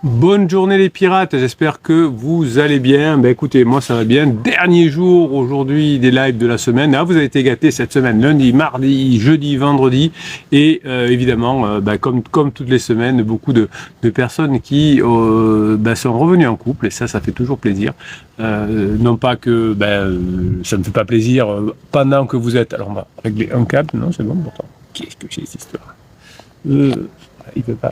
Bonne journée les pirates, j'espère que vous allez bien. Écoutez, moi ça va bien. Dernier jour aujourd'hui des lives de la semaine. Vous avez été gâtés cette semaine, lundi, mardi, jeudi, vendredi. Et évidemment, comme toutes les semaines, beaucoup de personnes qui sont revenues en couple. Et ça fait toujours plaisir. Non pas que ça ne fait pas plaisir pendant que vous êtes... Alors on va régler un câble, non c'est bon pourtant. Qu'est-ce que c'est cette histoire il ne peut pas...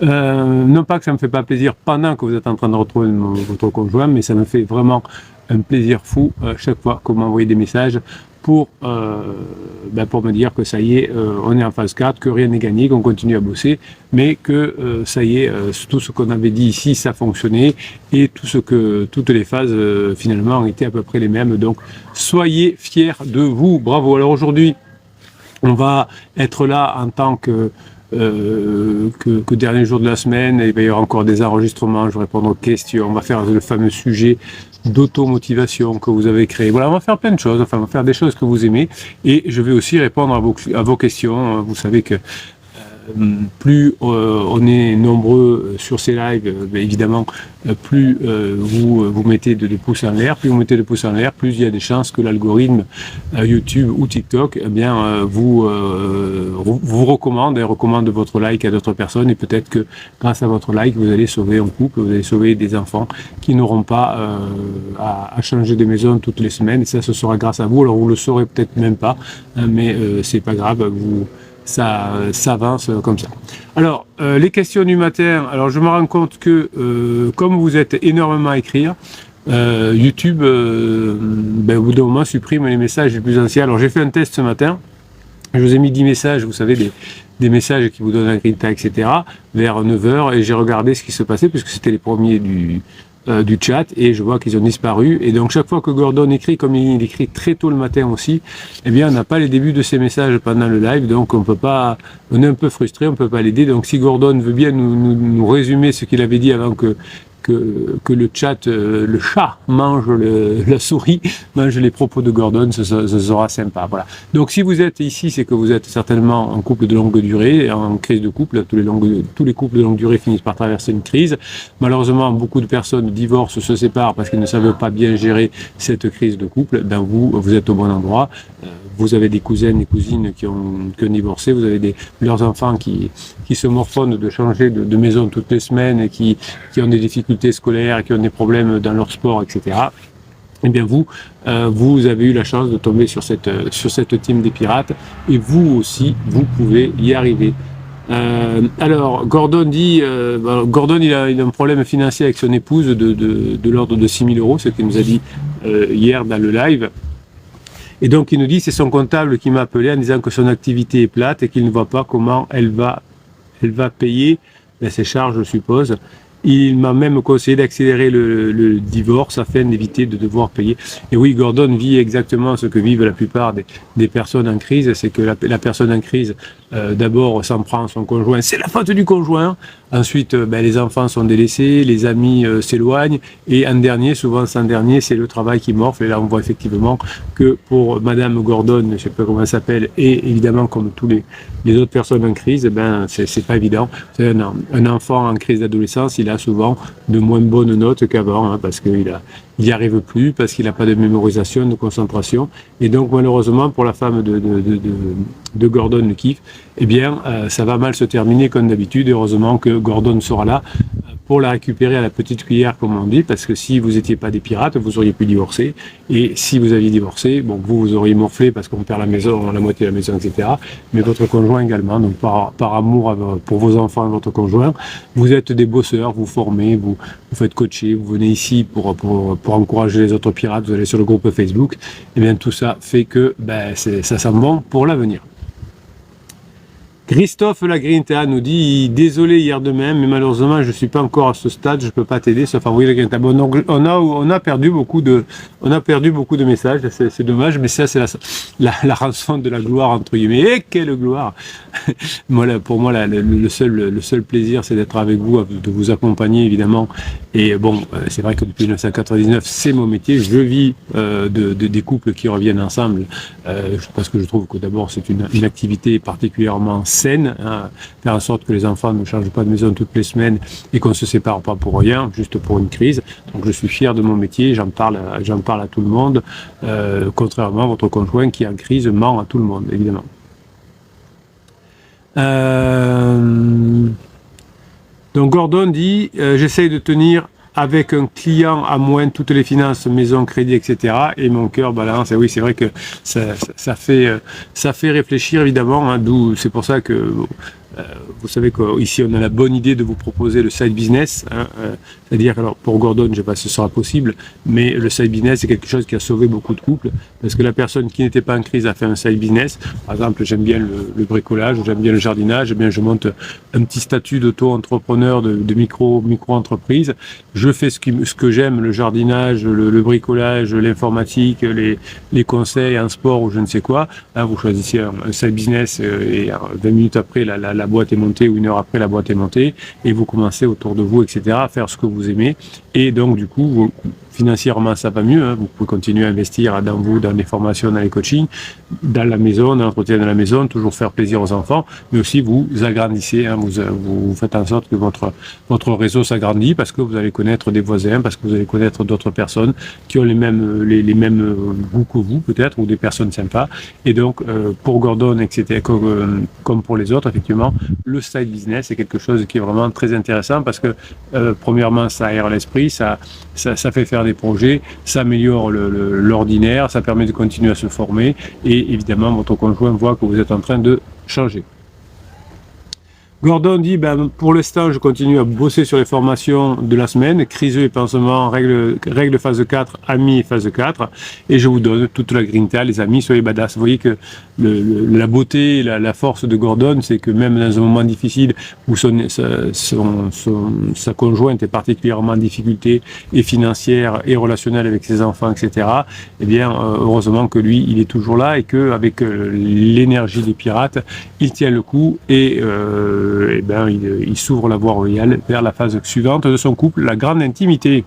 non pas que ça me fait pas plaisir pendant que vous êtes en train de retrouver votre conjoint, mais ça me fait vraiment un plaisir fou chaque fois que vous m'envoyez des messages pour me dire que ça y est, on est en phase 4, que rien n'est gagné, qu'on continue à bosser, mais que ça y est, tout ce qu'on avait dit ici, ça fonctionnait, et toutes les phases finalement ont été à peu près les mêmes. Donc soyez fiers de vous, bravo. Alors aujourd'hui, on va être là en tant que dernier jour de la semaine. Il va y avoir encore des enregistrements, je vais répondre aux questions, on va faire le fameux sujet d'automotivation que vous avez créé. Voilà, on va faire plein de choses, on va faire des choses que vous aimez, et je vais aussi répondre à vos questions. Vous savez que plus on est nombreux sur ces lives, évidemment, plus vous mettez de pouces en l'air, plus vous mettez de pouces en l'air, plus il y a des chances que l'algorithme YouTube ou TikTok vous recommande et recommande votre like à d'autres personnes, et peut-être que grâce à votre like, vous allez sauver un couple, vous allez sauver des enfants qui n'auront pas à changer de maison toutes les semaines, et ça, ce sera grâce à vous. Alors vous le saurez peut-être même pas, mais c'est pas grave, ça avance comme ça. Alors, les questions du matin. Alors, je me rends compte que, comme vous êtes énormément à écrire, YouTube, au bout d'un moment, supprime les messages les plus anciens. Alors, j'ai fait un test ce matin. Je vous ai mis 10 messages, vous savez, des messages qui vous donnent un grinta, etc., vers 9h, et j'ai regardé ce qui se passait, puisque c'était les premiers du chat, et je vois qu'ils ont disparu. Et donc chaque fois que Gordon écrit, comme il écrit très tôt le matin aussi, eh bien on n'a pas les débuts de ces messages pendant le live, donc on est un peu frustré, on ne peut pas l'aider. Donc si Gordon veut bien nous résumer ce qu'il avait dit avant que le chat, le chat mange la souris, mange les propos de Gordon, ce sera sympa. Voilà. Donc si vous êtes ici, c'est que vous êtes certainement en couple de longue durée, en crise de couple. Tous les couples de longue durée finissent par traverser une crise. Malheureusement, beaucoup de personnes divorcent, se séparent parce qu'ils ne savent pas bien gérer cette crise de couple. Vous êtes au bon endroit. Vous avez des cousines et cousines qui ont divorcé, vous avez leurs enfants qui se morfondent de changer de maison toutes les semaines, et qui ont des difficultés scolaires, qui ont des problèmes dans leur sport, etc. Eh bien vous avez eu la chance de tomber sur cette team des pirates, et vous aussi, vous pouvez y arriver. Alors, Gordon dit, Gordon il a un problème financier avec son épouse de l'ordre de 6 000 €, ce qu'il nous a dit hier dans le live. Et donc il nous dit, c'est son comptable qui m'a appelé en disant que son activité est plate et qu'il ne voit pas comment elle va payer ses charges, je suppose. Il m'a même conseillé d'accélérer le divorce afin d'éviter de devoir payer. Et oui, Gordon vit exactement ce que vivent la plupart des personnes en crise. C'est que la personne en crise, d'abord, s'en prend à son conjoint. C'est la faute du conjoint. Ensuite, les enfants sont délaissés, les amis s'éloignent. Et en dernier, souvent sans dernier, c'est le travail qui morfle. Et là, on voit effectivement que pour Madame Gordon, je ne sais pas comment elle s'appelle, et évidemment, comme tous les autres personnes en crise, c'est pas évident. C'est un enfant en crise d'adolescence, il a souvent de moins bonnes notes qu'avant, parce qu'il n'y arrive plus, parce qu'il n'a pas de mémorisation, de concentration. Et donc, malheureusement, pour la femme de Gordon le kiff, eh bien, ça va mal se terminer comme d'habitude. Heureusement que Gordon sera là pour la récupérer à la petite cuillère, comme on dit, parce que si vous n'étiez pas des pirates, vous auriez pu divorcer. Et si vous aviez divorcé, vous auriez morflé parce qu'on perd la maison, la moitié de la maison, etc. Mais votre conjoint également. Donc, par amour pour vos enfants et votre conjoint, vous êtes des bosseurs, vous formez, vous faites coacher, vous venez ici pour encourager les autres pirates, vous allez sur le groupe Facebook. Et bien, tout ça fait que ça sent bon pour l'avenir. Christophe Lagrinta nous dit, désolé hier de même, mais malheureusement je ne suis pas encore à ce stade, je ne peux pas t'aider, sauf envoyer Lagrinta. Bon, donc, on a perdu beaucoup de messages, c'est dommage, mais ça c'est la rançon de la gloire, entre guillemets. Et quelle gloire! Pour moi, le seul plaisir, c'est d'être avec vous, de vous accompagner évidemment. Et bon, c'est vrai que depuis 1999, c'est mon métier. Je vis des couples qui reviennent ensemble, parce que je trouve que d'abord c'est une activité particulièrement saine, hein, faire en sorte que les enfants ne changent pas de maison toutes les semaines et qu'on ne se sépare pas pour rien, juste pour une crise. Donc je suis fier de mon métier, j'en parle à tout le monde, contrairement à votre conjoint qui en crise ment à tout le monde, évidemment. Donc Gordon dit, j'essaye de tenir avec un client à moins toutes les finances, maison, crédit, etc. Et mon cœur balance. Et oui, c'est vrai que ça fait réfléchir évidemment. Hein, d'où c'est pour ça que vous savez qu'ici on a la bonne idée de vous proposer le side business. Hein, c'est-à-dire, alors pour Gordon, je ne sais pas si ce sera possible, mais le side business c'est quelque chose qui a sauvé beaucoup de couples parce que la personne qui n'était pas en crise a fait un side business. Par exemple, j'aime bien le bricolage, j'aime bien le jardinage, eh bien je monte un petit statut d'auto-entrepreneur de micro-entreprise. Je fais ce que j'aime, le jardinage, le bricolage, l'informatique, les conseils en sport ou je ne sais quoi. Là, vous choisissez un side business et 20 minutes après, la boîte est montée ou 1 heure après, la boîte est montée et vous commencez autour de vous, etc., à faire ce que vous aimez. Et donc, du coup, financièrement, ça va mieux. Hein. Vous pouvez continuer à investir dans vous, dans les formations, dans les coachings, dans la maison, dans l'entretien de la maison, toujours faire plaisir aux enfants, mais aussi vous agrandissez. Hein. Vous faites en sorte que votre réseau s'agrandit parce que vous allez connaître des voisins, parce que vous allez connaître d'autres personnes qui ont les mêmes goûts que vous, peut-être, ou des personnes sympas. Et donc, pour Gordon, etc., comme pour les autres, effectivement, le side business, c'est quelque chose qui est vraiment très intéressant parce que, premièrement, ça aère l'esprit, ça fait faire des projets, ça améliore l'ordinaire, ça permet de continuer à se former et évidemment votre conjoint voit que vous êtes en train de changer. Gordon dit, pour l'instant, je continue à bosser sur les formations de la semaine, criseux et pansement, règle phase 4, amis phase 4, et je vous donne toute la grinta, les amis, soyez badass. Vous voyez que la beauté, la force de Gordon, c'est que même dans un moment difficile où sa conjointe est particulièrement en difficulté et financière et relationnelle avec ses enfants, etc., eh bien, heureusement que lui, il est toujours là et qu'avec l'énergie des pirates, il tient le coup et il s'ouvre la voie royale vers la phase suivante de son couple, la grande intimité.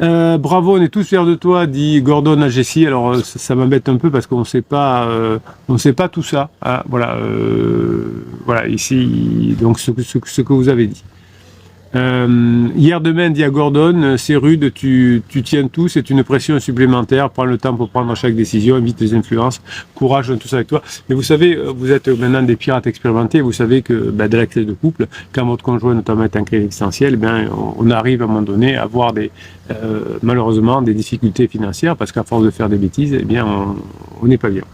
Bravo, on est tous fiers de toi, dit Gordon à Jessie. Alors ça m'embête un peu parce qu'on sait pas tout ça. Hein, voilà ici donc ce que vous avez dit. Hier demain, dit à Gordon, c'est rude, tu tiens tout, c'est une pression supplémentaire, prends le temps pour prendre chaque décision, évite les influences, courage, tout ça avec toi. Mais vous savez, vous êtes maintenant des pirates expérimentés, vous savez que de la crise de couple, quand votre conjoint notamment est en crise existentielle, on arrive à un moment donné à avoir malheureusement des difficultés financières, parce qu'à force de faire des bêtises, on n'est pas bien.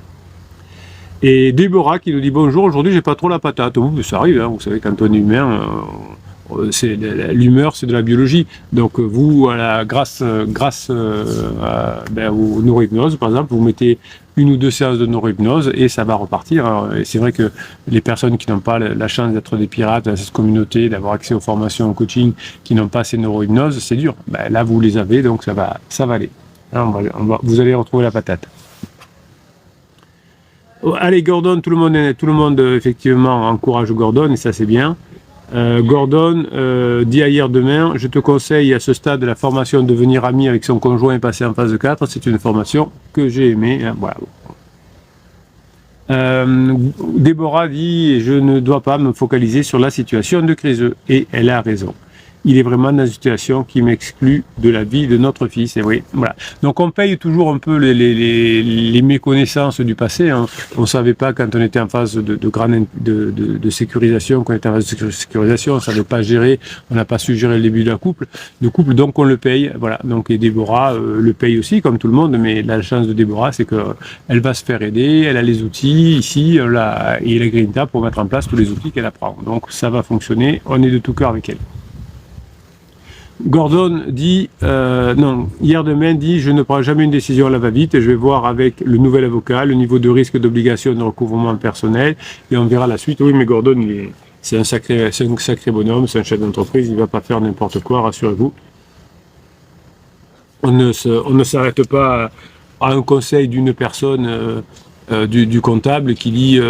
Et Déborah qui nous dit bonjour, aujourd'hui j'ai pas trop la patate. Ça arrive, hein, vous savez, quand on est humain, l'humeur c'est de la biologie, donc vous grâce aux neurohypnoses par exemple, vous mettez 1 ou 2 séances de neurohypnose et ça va repartir. Alors, et c'est vrai que les personnes qui n'ont pas la chance d'être des pirates dans cette communauté, d'avoir accès aux formations, au coaching, qui n'ont pas ces neurohypnoses, c'est dur. Là vous les avez, donc ça va aller. Alors, vous allez retrouver la patate. Allez Gordon, tout le monde effectivement encourage Gordon et ça c'est bien. Gordon dit à hier demain, je te conseille à ce stade de la formation de devenir ami avec son conjoint et passer en phase 4, c'est une formation que j'ai aimée. Hein, voilà. Déborah dit, je ne dois pas me focaliser sur la situation de crise et elle a raison. Il est vraiment dans une situation qui m'exclut de la vie de notre fils. Et oui, voilà. Donc on paye toujours un peu les méconnaissances du passé. Hein. On ne savait pas quand on était en phase de sécurisation, quand on était en phase de sécurisation, on ne savait pas gérer, on n'a pas su gérer le début de couple, donc on le paye. Voilà. Donc et Déborah le paye aussi, comme tout le monde, mais la chance de Déborah, c'est qu'elle va se faire aider, elle a les outils ici, et la grinta pour mettre en place tous les outils qu'elle apprend. Donc ça va fonctionner, on est de tout cœur avec elle. Gordon dit, hier demain dit, je ne prends jamais une décision à la va-vite et je vais voir avec le nouvel avocat le niveau de risque d'obligation de recouvrement personnel et on verra la suite. Oui, mais Gordon, c'est un sacré bonhomme, c'est un chef d'entreprise, il ne va pas faire n'importe quoi, rassurez-vous. On ne s'arrête pas à un conseil d'une personne du comptable qui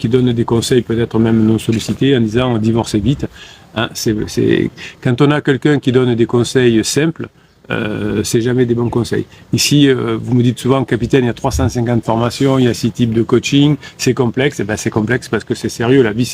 donne des conseils peut-être même non sollicités en disant divorcez vite. Hein, quand on a quelqu'un qui donne des conseils simples, c'est jamais des bons conseils. Ici, vous me dites souvent, capitaine, il y a 350 formations, il y a 6 types de coaching, c'est complexe. Et ben, c'est complexe parce que c'est sérieux. La vie,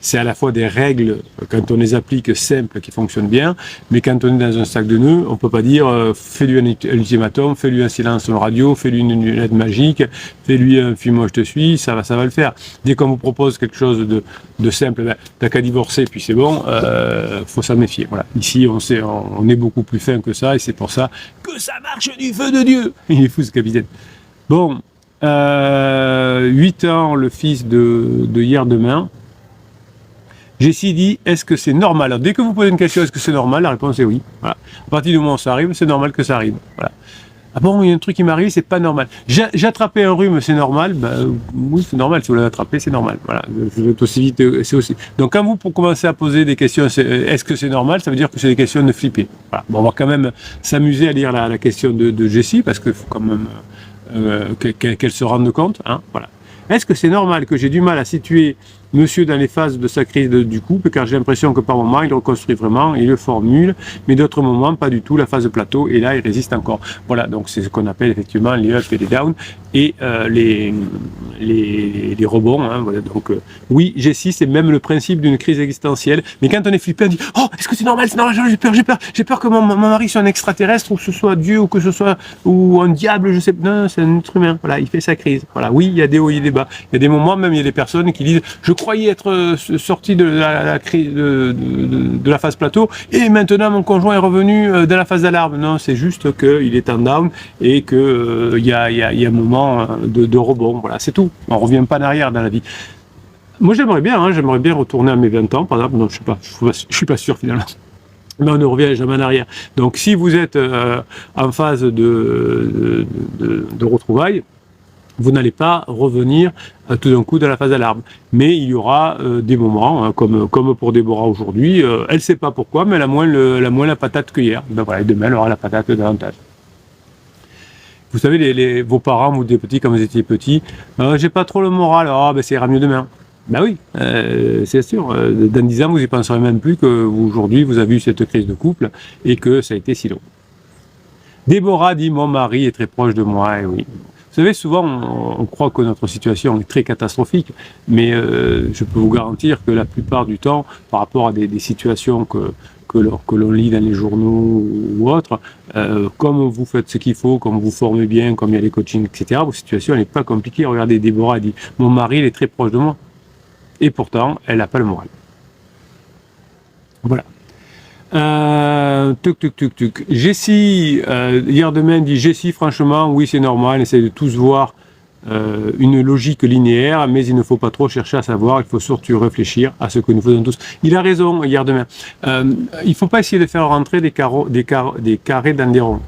c'est à la fois des règles, quand on les applique, simples, qui fonctionnent bien, mais quand on est dans un sac de nœuds, on peut pas dire, fais-lui un ultimatum, fais-lui un silence sur le radio, fais-lui une lunette magique, fais-lui un fuis-moi, je te suis, ça va le faire. Dès qu'on vous propose quelque chose de simple, ben, t'as qu'à divorcer, puis c'est bon, faut s'en méfier. Voilà. Ici, on est beaucoup plus fin que ça, et c'est pour ça que ça marche du feu de Dieu. Il est fou, ce capitaine. Bon, 8 ans, le fils de hier demain. Jessie dit, est-ce que c'est normal? Alors, dès que vous posez une question, est-ce que c'est normal? La réponse est oui. Voilà. À partir du moment où ça arrive, c'est normal que ça arrive. Voilà. Ah bon, il y a un truc qui m'arrive, c'est pas normal. J'ai attrapé un rhume, c'est normal. Ben, oui, c'est normal. Si vous l'avez attrapé, c'est normal. Voilà. Je vais aussi vite, c'est aussi. Donc, quand vous pour commencer à poser des questions, est-ce que c'est normal? Ça veut dire que c'est des questions de flipper. Voilà. Bon, on va quand même s'amuser à lire la question de Jessie, parce qu'il faut quand même qu'elle se rende compte. Hein. Voilà. Est-ce que c'est normal que j'ai du mal à situer monsieur dans les phases de sa crise du couple, car j'ai l'impression que par moments il reconstruit vraiment, il le formule, mais d'autres moments pas du tout, la phase de plateau, et là il résiste encore. Voilà, donc c'est ce qu'on appelle effectivement les up et les down, et les rebonds. Hein, voilà, donc oui, Jessie, c'est même le principe d'une crise existentielle, mais quand on est flippé, on dit « Oh, est-ce que c'est normal? C'est normal, j'ai peur que mon mari soit un extraterrestre, ou que ce soit Dieu, ou que ce soit ou un diable, je sais pas. » Non, c'est un être humain, voilà, il fait sa crise. Voilà, oui, il y a des hauts, il y a des bas. Il y a des moments, même il y a des personnes qui disent « Je croyais être sorti de la crise de la phase plateau, et maintenant mon conjoint est revenu dans la phase d'alarme. » Non, c'est juste qu'il est en down, et que il y a un moment de rebond. Voilà, c'est tout. On revient pas en arrière dans la vie. Moi, j'aimerais bien retourner à mes 20 ans, par exemple. Non, je suis pas sûr finalement. Mais on ne revient jamais en arrière. Donc, si vous êtes en phase de retrouvailles, vous n'allez pas revenir tout d'un coup dans la phase d'alarme. Mais il y aura des moments, hein, comme pour Déborah aujourd'hui, elle ne sait pas pourquoi, mais elle a moins la patate que hier. Ben voilà, demain, elle aura la patate davantage. Vous savez, vos parents, vous des petits, quand vous étiez petits, j'ai pas trop le moral, ben ça ira mieux demain. Ben oui, c'est sûr. Dans 10 ans, vous n'y penserez même plus qu'aujourd'hui, vous avez eu cette crise de couple et que ça a été si long. Déborah dit, mon mari est très proche de moi, et oui. Vous savez, souvent, on croit que notre situation est très catastrophique, mais je peux vous garantir que la plupart du temps, par rapport à des situations que l'on lit dans les journaux ou autres, comme vous faites ce qu'il faut, comme vous formez bien, comme il y a les coachings, etc., vos situations n'est pas compliquée. Regardez, Déborah dit, mon mari, il est très proche de moi. Et pourtant, elle n'a pas le moral. Voilà. Jessie, hier demain, dit Jessie, franchement, oui, c'est normal, essaye de tous voir une logique linéaire, mais il ne faut pas trop chercher à savoir, il faut surtout réfléchir à ce que nous faisons tous. Il a raison, hier demain. Il ne faut pas essayer de faire rentrer des carrés dans des ronds,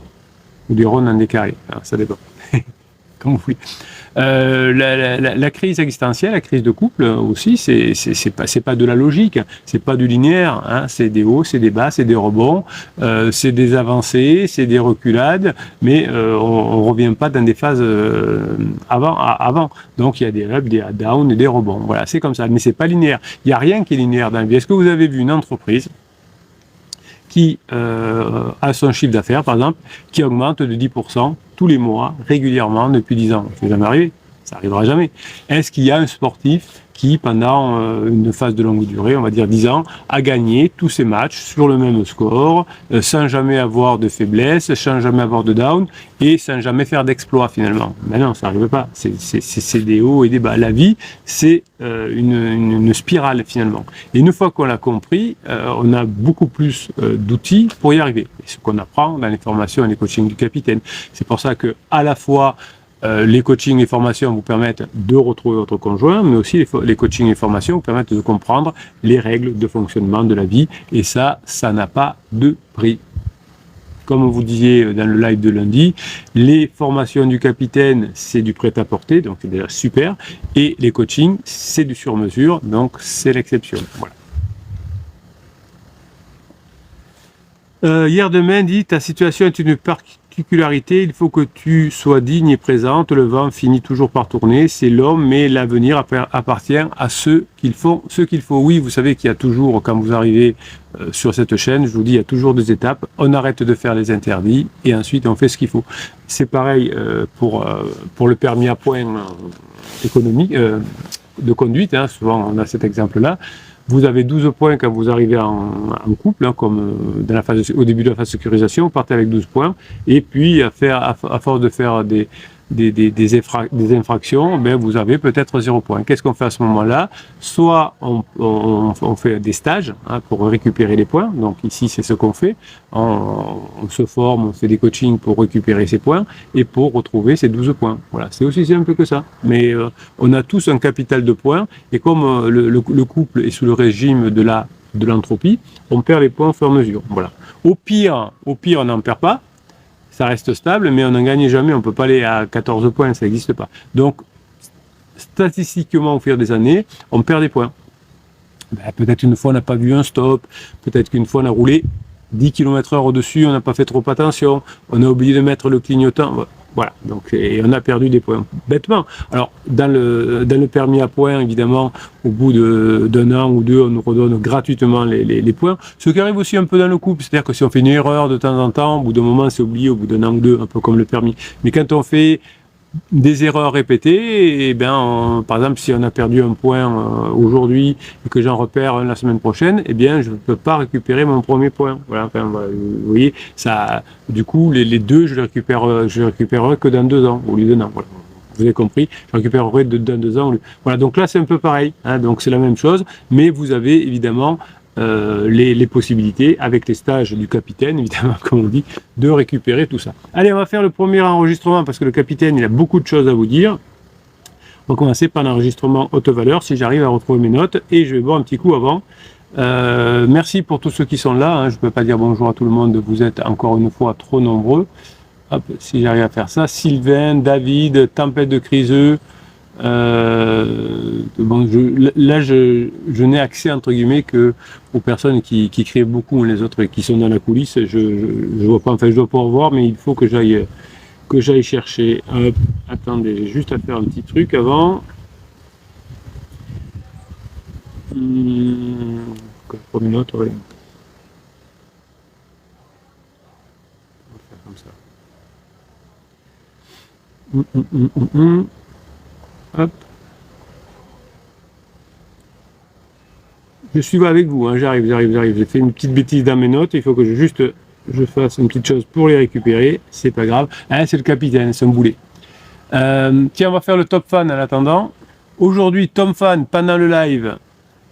ou des ronds dans des carrés. Alors, ça dépend. Comme vous voulez. La crise existentielle, la crise de couple aussi, c'est pas de la logique, c'est pas du linéaire, hein, c'est des hauts, c'est des bas, c'est des rebonds, c'est des avancées, c'est des reculades, mais on revient pas dans des phases avant. Donc il y a des ups, des downs et des rebonds. Voilà, c'est comme ça, mais c'est pas linéaire. Il y a rien qui est linéaire dans la vie. Est-ce que vous avez vu une entreprise qui a son chiffre d'affaires, par exemple, qui augmente de 10% tous les mois, régulièrement, depuis 10 ans? Ça ne peut jamais arriver, ça n'arrivera jamais. Est-ce qu'il y a un sportif qui, pendant une phase de longue durée, on va dire 10 ans, a gagné tous ses matchs sur le même score, sans jamais avoir de faiblesse, sans jamais avoir de down, et sans jamais faire d'exploit finalement? Mais non, ça n'arrive pas. C'est des hauts et des bas. La vie, c'est une spirale finalement. Et une fois qu'on l'a compris, on a beaucoup plus d'outils pour y arriver. Et ce qu'on apprend dans les formations et les coachings du capitaine. C'est pour ça que à la fois les coachings et formations vous permettent de retrouver votre conjoint, mais aussi les coachings et formations vous permettent de comprendre les règles de fonctionnement de la vie. Et ça n'a pas de prix. Comme vous disiez dans le live de lundi, les formations du capitaine, c'est du prêt-à-porter, donc c'est déjà super. Et les coachings, c'est du sur-mesure, donc c'est l'exception. Voilà. Hier demain dit, ta situation est une particularité, il faut que tu sois digne et présente. Le vent finit toujours par tourner. C'est l'homme, mais l'avenir appartient à ceux qui font ce qu'il faut. Oui, vous savez qu'il y a toujours, quand vous arrivez sur cette chaîne, je vous dis, il y a toujours des étapes. On arrête de faire les interdits et ensuite on fait ce qu'il faut. C'est pareil pour le permis à points économique de conduite. Hein. Souvent, on a cet exemple-là. Vous avez 12 points quand vous arrivez en couple, hein, comme dans la phase, au début de la phase de sécurisation, vous partez avec 12 points. Et puis, à force de faire des infractions, ben, vous avez peut-être 0 points. Qu'est-ce qu'on fait à ce moment-là? Soit on fait des stages hein, pour récupérer les points. Donc ici, c'est ce qu'on fait. On se forme, on fait des coachings pour récupérer ces points et pour retrouver ces 12 points. Voilà, c'est aussi simple que ça. Mais on a tous un capital de points et comme le couple est sous le régime de l'entropie, on perd les points au fur et à mesure. Voilà. Au pire, on n'en perd pas. Ça reste stable, mais on n'en gagne jamais, on ne peut pas aller à 14 points, ça n'existe pas. Donc, statistiquement, au fil des années, on perd des points. Ben, peut-être une fois, on n'a pas vu un stop, peut-être qu'une fois, on a roulé 10 km/h au-dessus, on n'a pas fait trop attention, on a oublié de mettre le clignotant. Voilà, donc, et on a perdu des points, bêtement. Alors, dans le permis à points, évidemment, au bout d'un an ou deux, on nous redonne gratuitement les points. Ce qui arrive aussi un peu dans le couple, c'est-à-dire que si on fait une erreur de temps en temps, au bout d'un moment, c'est oublié, au bout d'un an ou deux, un peu comme le permis. Mais quand on fait des erreurs répétées, et bien, par exemple, si on a perdu un point aujourd'hui et que j'en repère un la semaine prochaine, eh bien, je ne peux pas récupérer mon premier point. Voilà, enfin, vous voyez, ça, du coup, les deux, je les récupérerai que dans 2 ans au lieu d'un an. Voilà. Vous avez compris, je récupérerai dans 2 ans. Voilà, donc là, c'est un peu pareil. Hein, donc c'est la même chose, mais vous avez évidemment les possibilités, avec les stages du capitaine, évidemment, comme on dit, de récupérer tout ça. Allez, on va faire le premier enregistrement parce que le capitaine, il a beaucoup de choses à vous dire. On va commencer par l'enregistrement haute valeur, si j'arrive à retrouver mes notes, et je vais boire un petit coup avant. Merci pour tous ceux qui sont là. Hein. Je ne peux pas dire bonjour à tout le monde, vous êtes encore une fois trop nombreux. Hop, si j'arrive à faire ça. Sylvain, David, Tempête de Criseux. Bon, je n'ai accès entre guillemets que aux personnes qui créent beaucoup, les autres qui sont dans la coulisse. Je vois pas, enfin je dois pas revoir, mais il faut que j'aille chercher. Attendez, j'ai juste à faire un petit truc avant. 3 minutes, ouais. On va faire comme ça. Hop. Je suis avec vous, hein, j'arrive. J'ai fait une petite bêtise dans mes notes, il faut que je fasse une petite chose pour les récupérer, c'est pas grave. Ah, c'est le capitaine, c'est un boulet. Tiens, on va faire le top fan en attendant. Aujourd'hui, Tom Fan, pendant le live,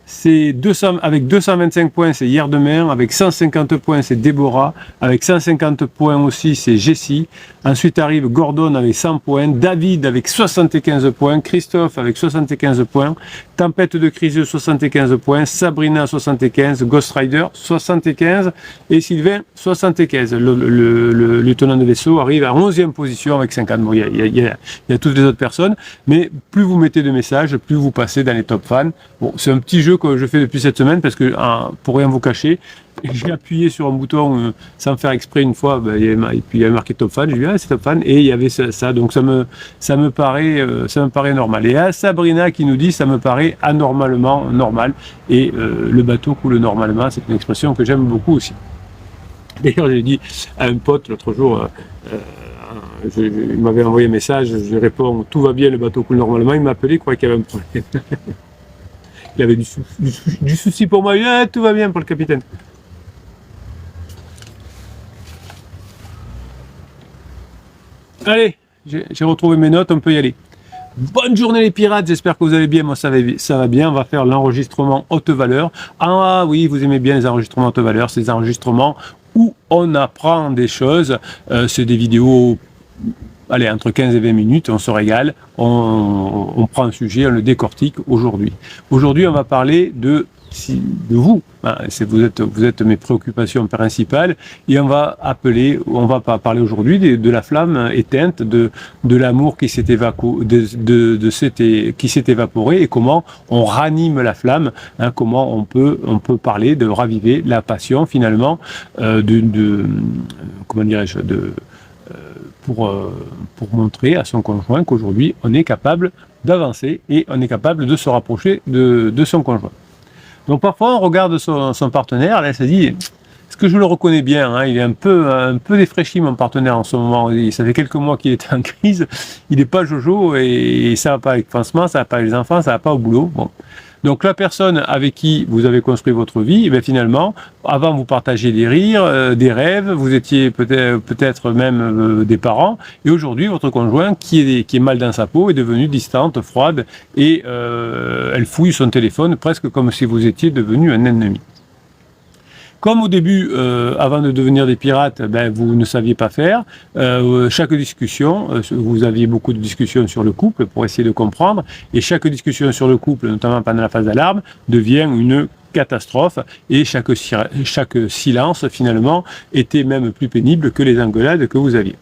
c'est 200, avec 225 points, c'est Hier Demain. Avec 150 points, c'est Déborah. Avec 150 points aussi, c'est Jessie. Ensuite arrive Gordon avec 100 points. David avec 75 points. Christophe avec 75 points. Tempête de Criseux, 75 points. Sabrina, 75. Ghost Rider, 75. Et Sylvain, 75. Le lieutenant de vaisseau arrive à 11e position avec 50. Bon, il y a toutes les autres personnes. Mais plus vous mettez de messages, plus vous passez dans les top fans. Bon, c'est un petit jeu que je fais depuis cette semaine parce que, pour rien vous cacher, j'ai appuyé sur un bouton sans faire exprès une fois, et puis il y avait marqué top fan, j'ai dit c'est top fan, et il y avait ça, donc ça me paraît normal. Et à Sabrina qui nous dit ça me paraît anormalement normal, et le bateau coule normalement, c'est une expression que j'aime beaucoup aussi. D'ailleurs, j'ai dit à un pote l'autre jour, il m'avait envoyé un message, je lui réponds tout va bien, le bateau coule normalement, il m'a appelé, il croyait qu'il y avait un problème. Il avait du souci pour moi, il dit tout va bien pour le capitaine. Allez, j'ai retrouvé mes notes, on peut y aller. Bonne journée les pirates, j'espère que vous allez bien, moi ça va bien, on va faire l'enregistrement haute valeur. Ah oui, vous aimez bien les enregistrements haute valeur, c'est des enregistrements où on apprend des choses, c'est des vidéos, allez, entre 15 et 20 minutes, on se régale, on prend un sujet, on le décortique aujourd'hui. Aujourd'hui, on va parler de vous, hein, vous êtes mes préoccupations principales, et on va parler aujourd'hui de la flamme éteinte, de l'amour qui s'est évaporé, et comment on ranime la flamme, hein, comment on peut parler de raviver la passion finalement, comment dirais-je, pour montrer à son conjoint qu'aujourd'hui, on est capable d'avancer et on est capable de se rapprocher de son conjoint. Donc parfois, on regarde son partenaire, là, ça dit, est-ce que je le reconnais bien, hein, il est un peu défraîchi, mon partenaire, en ce moment. Ça fait quelques mois qu'il est en crise, il n'est pas jojo, et ça va pas avec le pansement, ça va pas avec les enfants, ça va pas au boulot. Bon. Donc la personne avec qui vous avez construit votre vie, eh bien, finalement, avant vous partagez des rires, des rêves, vous étiez peut-être même des parents, et aujourd'hui votre conjoint qui est mal dans sa peau est devenue distante, froide, et elle fouille son téléphone presque comme si vous étiez devenu un ennemi. Comme au début, avant de devenir des pirates, vous ne saviez pas faire, chaque discussion, vous aviez beaucoup de discussions sur le couple pour essayer de comprendre, et chaque discussion sur le couple, notamment pendant la phase d'alarme, devient une catastrophe, et chaque silence, finalement, était même plus pénible que les engueulades que vous aviez.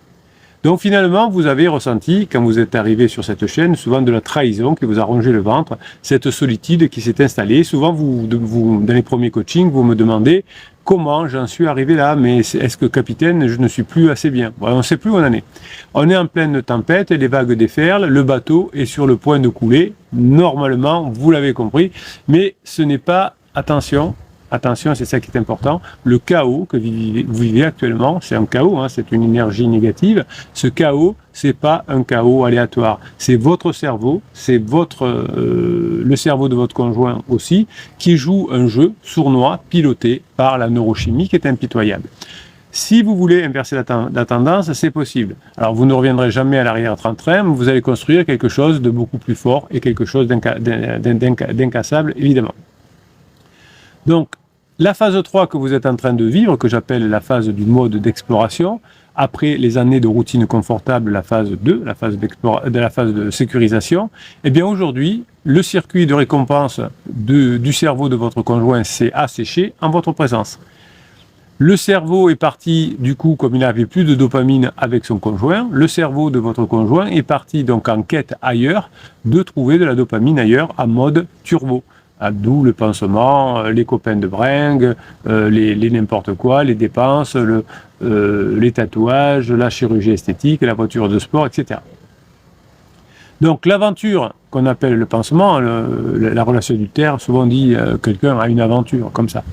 Donc finalement, vous avez ressenti, quand vous êtes arrivé sur cette chaîne, souvent de la trahison qui vous a rongé le ventre, cette solitude qui s'est installée. Souvent, vous, dans les premiers coachings, vous me demandez comment j'en suis arrivé là, mais est-ce que capitaine, je ne suis plus assez bien? Bon, on ne sait plus où on en est. On est en pleine tempête, les vagues déferlent, le bateau est sur le point de couler. Normalement, vous l'avez compris, mais ce n'est pas, attention, c'est ça qui est important, le chaos que vous vivez actuellement, c'est un chaos, hein, c'est une énergie négative. Ce chaos, c'est pas un chaos aléatoire. C'est votre cerveau, c'est le cerveau de votre conjoint aussi, qui joue un jeu sournois, piloté par la neurochimie qui est impitoyable. Si vous voulez inverser la tendance, c'est possible. Alors vous ne reviendrez jamais à l'arrière-train-train, mais vous allez construire quelque chose de beaucoup plus fort et quelque chose d'incassable, évidemment. Donc, la phase 3 que vous êtes en train de vivre, que j'appelle la phase du mode d'exploration, après les années de routine confortable, la phase 2, la phase de sécurisation, eh bien aujourd'hui, le circuit de récompense du cerveau de votre conjoint s'est asséché en votre présence. Le cerveau est parti, du coup, comme il n'avait plus de dopamine avec son conjoint, le cerveau de votre conjoint est parti donc en quête ailleurs, de trouver de la dopamine ailleurs en mode turbo. D'où le pansement, les copains de bringue, les n'importe quoi, les dépenses, les tatouages, la chirurgie esthétique, la voiture de sport, etc. Donc l'aventure qu'on appelle le pansement, la relation adultère, souvent on dit quelqu'un a une aventure, comme ça.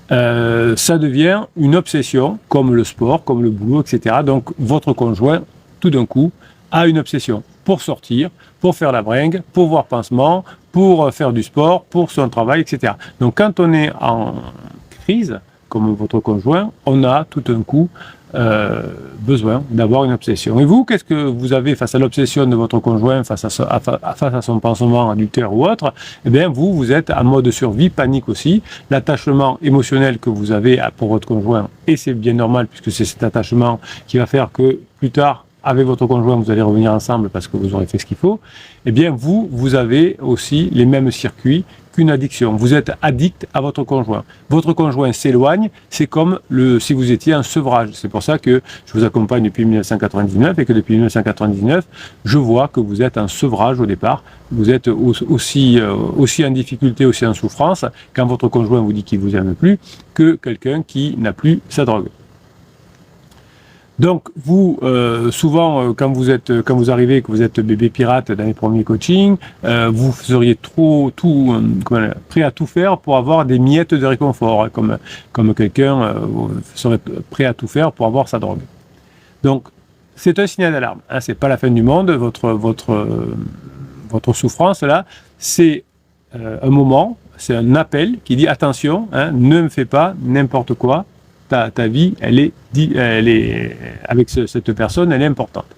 Ça devient une obsession, comme le sport, comme le boulot, etc. Donc votre conjoint, tout d'un coup, a une obsession pour sortir, pour faire la bringue, pour voir pansement, pour faire du sport, pour son travail, etc. Donc quand on est en crise, comme votre conjoint, on a tout d'un coup besoin d'avoir une obsession. Et vous, qu'est-ce que vous avez face à l'obsession de votre conjoint, face à son pansement adultère ou autre? Eh bien, vous êtes en mode survie, panique aussi. L'attachement émotionnel que vous avez pour votre conjoint, et c'est bien normal puisque c'est cet attachement qui va faire que plus tard, avec votre conjoint, vous allez revenir ensemble parce que vous aurez fait ce qu'il faut, eh bien vous avez aussi les mêmes circuits qu'une addiction. Vous êtes addict à votre conjoint. Votre conjoint s'éloigne, c'est comme si vous étiez en sevrage. C'est pour ça que je vous accompagne depuis 1999 et que depuis 1999, je vois que vous êtes en sevrage au départ. Vous êtes aussi en difficulté, aussi en souffrance, quand votre conjoint vous dit qu'il ne vous aime plus, que quelqu'un qui n'a plus sa drogue. Donc vous, souvent, quand vous arrivez, que vous êtes bébé pirate dans les premiers coachings, vous seriez prêt à tout faire pour avoir des miettes de réconfort, hein, comme quelqu'un serait prêt à tout faire pour avoir sa drogue. Donc c'est un signal d'alarme. Hein, c'est pas la fin du monde. Votre souffrance là, c'est un moment, c'est un appel qui dit attention, hein, ne me fais pas n'importe quoi. Ta vie, elle est avec cette personne, elle est importante.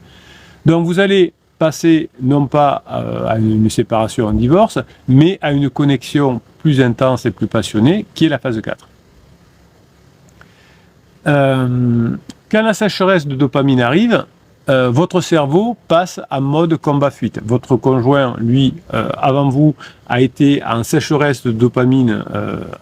Donc vous allez passer non pas à une séparation, un divorce, mais à une connexion plus intense et plus passionnée, qui est la phase 4. Quand la sécheresse de dopamine arrive, votre cerveau passe en mode combat-fuite. Votre conjoint, lui, avant vous, a été en sécheresse de dopamine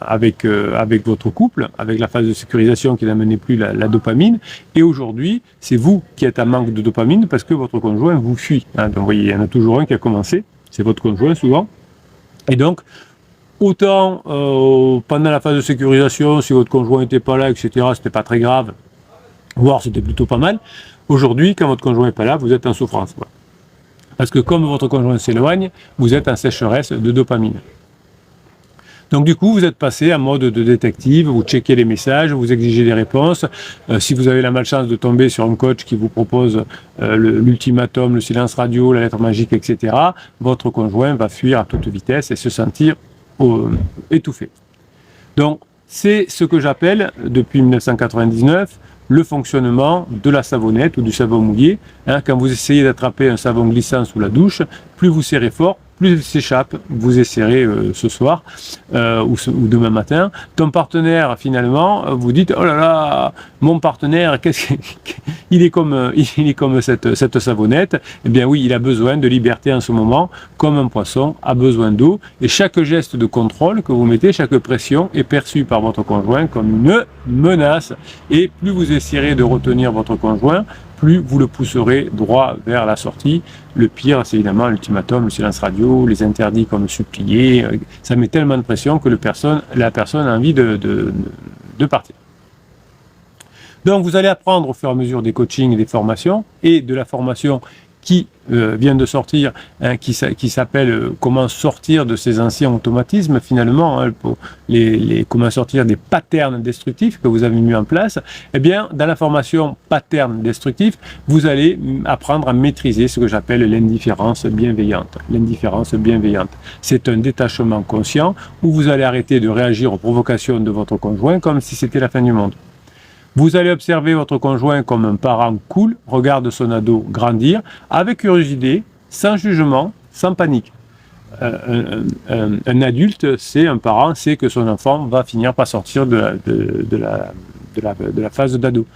avec votre couple, avec la phase de sécurisation qui n'amenait plus la dopamine. Et aujourd'hui, c'est vous qui êtes en manque de dopamine parce que votre conjoint vous fuit. Hein, donc vous voyez, il y en a toujours un qui a commencé, c'est votre conjoint souvent. Et donc, autant pendant la phase de sécurisation, si votre conjoint n'était pas là, etc., c'était pas très grave, voire c'était plutôt pas mal. Aujourd'hui, quand votre conjoint n'est pas là, vous êtes en souffrance. Voilà. Parce que comme votre conjoint s'éloigne, vous êtes en sécheresse de dopamine. Donc du coup, vous êtes passé en mode de détective, vous checkez les messages, vous exigez des réponses. Si vous avez la malchance de tomber sur un coach qui vous propose l'ultimatum, le silence radio, la lettre magique, etc., votre conjoint va fuir à toute vitesse et se sentir étouffé. Donc c'est ce que j'appelle, depuis 1999, le fonctionnement de la savonnette ou du savon mouillé. Quand vous essayez d'attraper un savon glissant sous la douche, plus vous serrez fort, plus il s'échappe. Vous essayerez ce soir ou demain matin. Ton partenaire, finalement, vous dites « Oh là là, mon partenaire, il est comme cette savonnette. » Eh bien oui, il a besoin de liberté en ce moment, comme un poisson a besoin d'eau. Et chaque geste de contrôle que vous mettez, chaque pression est perçue par votre conjoint comme une menace. Et plus vous essayerez de retenir votre conjoint, plus vous le pousserez droit vers la sortie. Le pire, c'est évidemment l'ultimatum, le silence radio, les interdits comme supplier. Ça met tellement de pression que la personne a envie de partir. Donc, vous allez apprendre au fur et à mesure des coachings et des formations, et de la formation qui vient de sortir, qui s'appelle comment sortir de ces anciens automatismes finalement, pour comment sortir des patterns destructifs que vous avez mis en place. Eh bien, dans la formation pattern destructif, vous allez apprendre à maîtriser ce que j'appelle l'indifférence bienveillante. L'indifférence bienveillante, c'est un détachement conscient où vous allez arrêter de réagir aux provocations de votre conjoint comme si c'était la fin du monde. Vous allez observer votre conjoint comme un parent cool, regarde son ado grandir, avec curiosité, sans jugement, sans panique. Un adulte, c'est un parent, sait que son enfant va finir par sortir de la phase d'ado.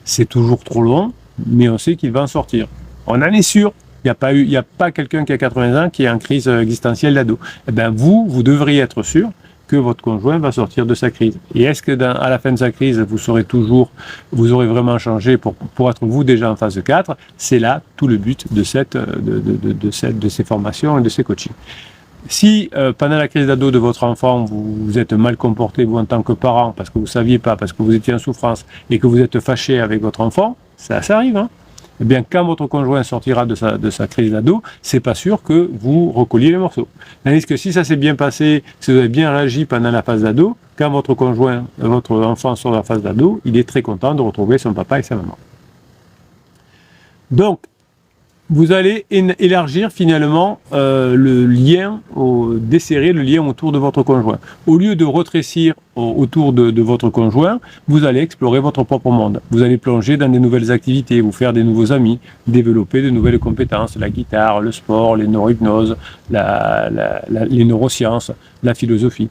C'est toujours trop long, mais on sait qu'il va en sortir. On en est sûr. Il n'y a pas quelqu'un qui a 80 ans qui est en crise existentielle d'ado. Eh bien, vous devriez être sûr que votre conjoint va sortir de sa crise. Et est-ce que à la fin de sa crise, vous aurez vraiment changé pour être vous déjà en phase 4? C'est là tout le but de ces formations et de ces coachings. Si pendant la crise d'ado de votre enfant, vous êtes mal comporté, vous en tant que parent, parce que vous ne saviez pas, parce que vous étiez en souffrance, et que vous êtes fâché avec votre enfant, ça arrive, hein? Eh bien, quand votre conjoint sortira de sa crise d'ado, c'est pas sûr que vous recolliez les morceaux. Tandis que si ça s'est bien passé, si vous avez bien réagi pendant la phase d'ado, quand votre enfant sort de la phase d'ado, il est très content de retrouver son papa et sa maman. Donc, vous allez élargir finalement le lien, desserrer le lien autour de votre conjoint. Au lieu de rétrécir autour de votre conjoint, vous allez explorer votre propre monde. Vous allez plonger dans des nouvelles activités, vous faire des nouveaux amis, développer de nouvelles compétences, la guitare, le sport, les neurohypnoses, les neurosciences, la philosophie.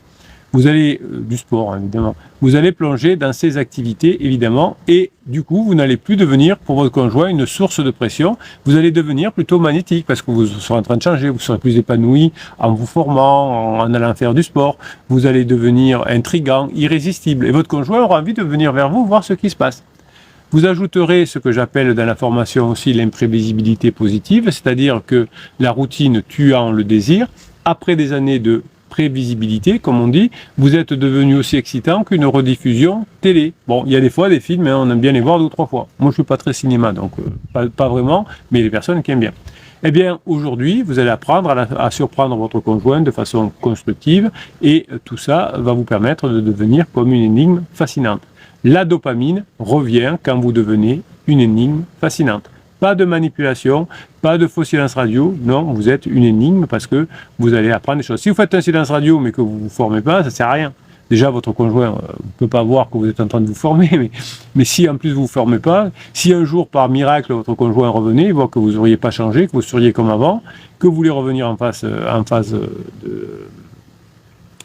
Vous allez, du sport évidemment, vous allez plonger dans ces activités évidemment, et du coup vous n'allez plus devenir pour votre conjoint une source de pression, vous allez devenir plutôt magnétique parce que vous serez en train de changer, vous serez plus épanoui en vous formant, en allant faire du sport, vous allez devenir intriguant, irrésistible, et votre conjoint aura envie de venir vers vous voir ce qui se passe. Vous ajouterez ce que j'appelle dans la formation aussi l'imprévisibilité positive, c'est-à-dire que la routine tuant le désir, après des années de prévisibilité, comme on dit, vous êtes devenu aussi excitant qu'une rediffusion télé. Bon, il y a des fois des films, on aime bien les voir 2 ou 3 fois. Moi, je suis pas très cinéma, donc pas vraiment, mais les personnes qui aiment bien. Eh bien, aujourd'hui, vous allez apprendre à surprendre votre conjoint de façon constructive, et tout ça va vous permettre de devenir comme une énigme fascinante. La dopamine revient quand vous devenez une énigme fascinante. Pas de manipulation, pas de faux silence radio, non, vous êtes une énigme parce que vous allez apprendre des choses. Si vous faites un silence radio mais que vous ne vous formez pas, ça ne sert à rien. Déjà, votre conjoint ne peut pas voir que vous êtes en train de vous former, mais si en plus vous ne vous formez pas, si un jour par miracle votre conjoint revenait, il voit que vous n'auriez pas changé, que vous seriez comme avant, que vous voulez revenir en phase de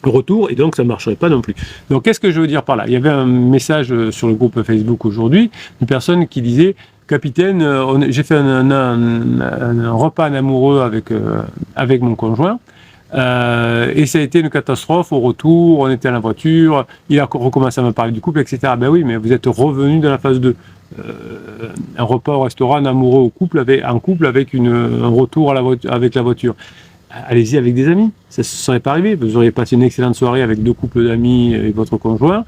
retour, et donc ça ne marcherait pas non plus. Donc qu'est-ce que je veux dire par là? Il y avait un message sur le groupe Facebook aujourd'hui, une personne qui disait: Capitaine, j'ai fait un repas en amoureux avec mon conjoint, et ça a été une catastrophe. Au retour, on était à la voiture, il a recommencé à me parler du couple, etc. Ben oui, mais vous êtes revenu dans la phase 2. Un repas au restaurant en amoureux en couple avec un retour avec la voiture. allez-y avec des amis. Ça ne serait pas arrivé. Vous auriez passé une excellente soirée avec 2 couples d'amis et votre conjoint,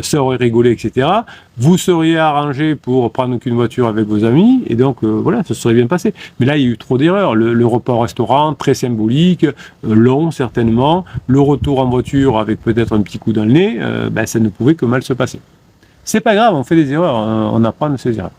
ça aurait rigolé, etc. Vous seriez arrangé pour prendre qu'une voiture avec vos amis, et donc voilà, ça se serait bien passé. Mais là, il y a eu trop d'erreurs. Le repas au restaurant, très symbolique, long certainement. Le retour en voiture avec peut-être un petit coup dans le nez, ça ne pouvait que mal se passer. C'est pas grave, on fait des erreurs, on apprend de ces erreurs.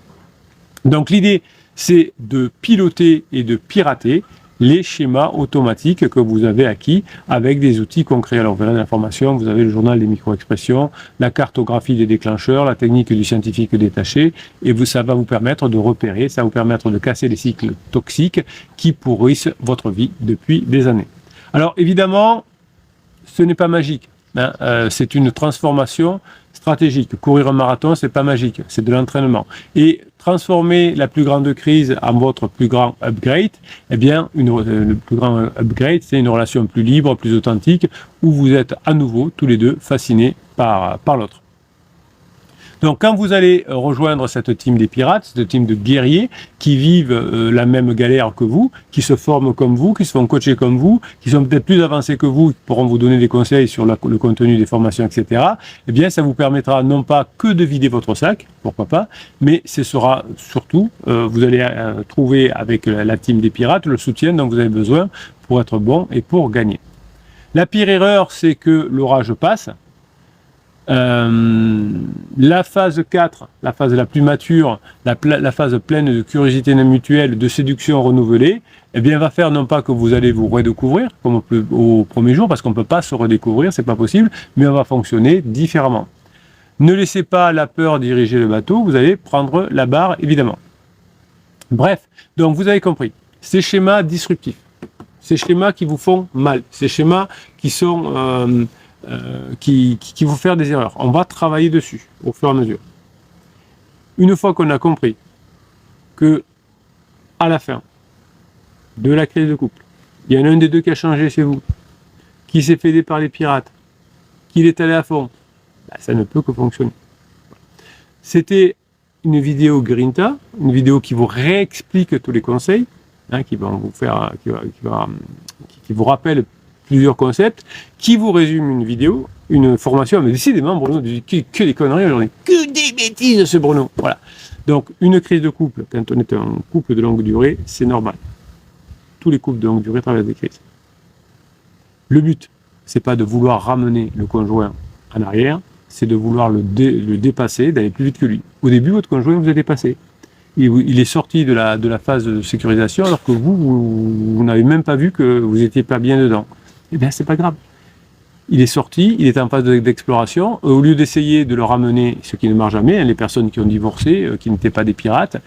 Donc l'idée, c'est de piloter et de pirater les schémas automatiques que vous avez acquis avec des outils concrets. Alors vous verrez dans la formation, vous avez le journal des micro-expressions, la cartographie des déclencheurs, la technique du scientifique détaché, et ça va vous permettre de repérer, ça va vous permettre de casser les cycles toxiques qui pourrissent votre vie depuis des années. Alors évidemment, ce n'est pas magique, hein, c'est une transformation stratégique. Courir un marathon, c'est pas magique, c'est de l'entraînement. Et transformer la plus grande crise en votre plus grand upgrade, eh bien, le plus grand upgrade, c'est une relation plus libre, plus authentique, où vous êtes à nouveau tous les deux fascinés par l'autre. Donc quand vous allez rejoindre cette team des pirates, cette team de guerriers qui vivent la même galère que vous, qui se forment comme vous, qui se font coacher comme vous, qui sont peut-être plus avancés que vous, qui pourront vous donner des conseils sur le contenu des formations, etc., eh bien ça vous permettra non pas que de vider votre sac, pourquoi pas, mais ce sera surtout, vous allez trouver avec la team des pirates le soutien dont vous avez besoin pour être bon et pour gagner. La pire erreur, c'est que l'orage passe. La phase 4, la phase la plus mature, la phase pleine de curiosité mutuelle, de séduction renouvelée, eh bien, va faire non pas que vous allez vous redécouvrir comme au premier jour, parce qu'on ne peut pas se redécouvrir, c'est pas possible, mais on va fonctionner différemment. Ne laissez pas la peur diriger le bateau, vous allez prendre la barre, évidemment. Bref, donc vous avez compris, ces schémas disruptifs, ces schémas qui vous font mal, ces schémas qui sont... qui vont faire des erreurs. On va travailler dessus au fur et à mesure. Une fois qu'on a compris que à la fin de la crise de couple, il y en a un des deux qui a changé chez vous, qui s'est fait aider par les pirates, qu'il est allé à fond, ça ne peut que fonctionner. C'était une vidéo Grinta, une vidéo qui vous réexplique tous les conseils, hein, qui va vous faire, qui vous rappelle plusieurs concepts, qui vous résume une vidéo, une formation. Mais décidément, Bruno, que des conneries aujourd'hui, que des bêtises, ce Bruno. Voilà. Donc, une crise de couple, quand on est un couple de longue durée, c'est normal. Tous les couples de longue durée traversent des crises. Le but, c'est pas de vouloir ramener le conjoint en arrière, c'est de vouloir le dépasser, d'aller plus vite que lui. Au début, votre conjoint vous a dépassé. Il est sorti de la phase de sécurisation, alors que vous n'avez même pas vu que vous n'étiez pas bien dedans. Eh bien, c'est pas grave. Il est sorti, il est en phase d'exploration. Au lieu d'essayer de le ramener, ce qui ne marche jamais, hein, les personnes qui ont divorcé, qui n'étaient pas des pirates,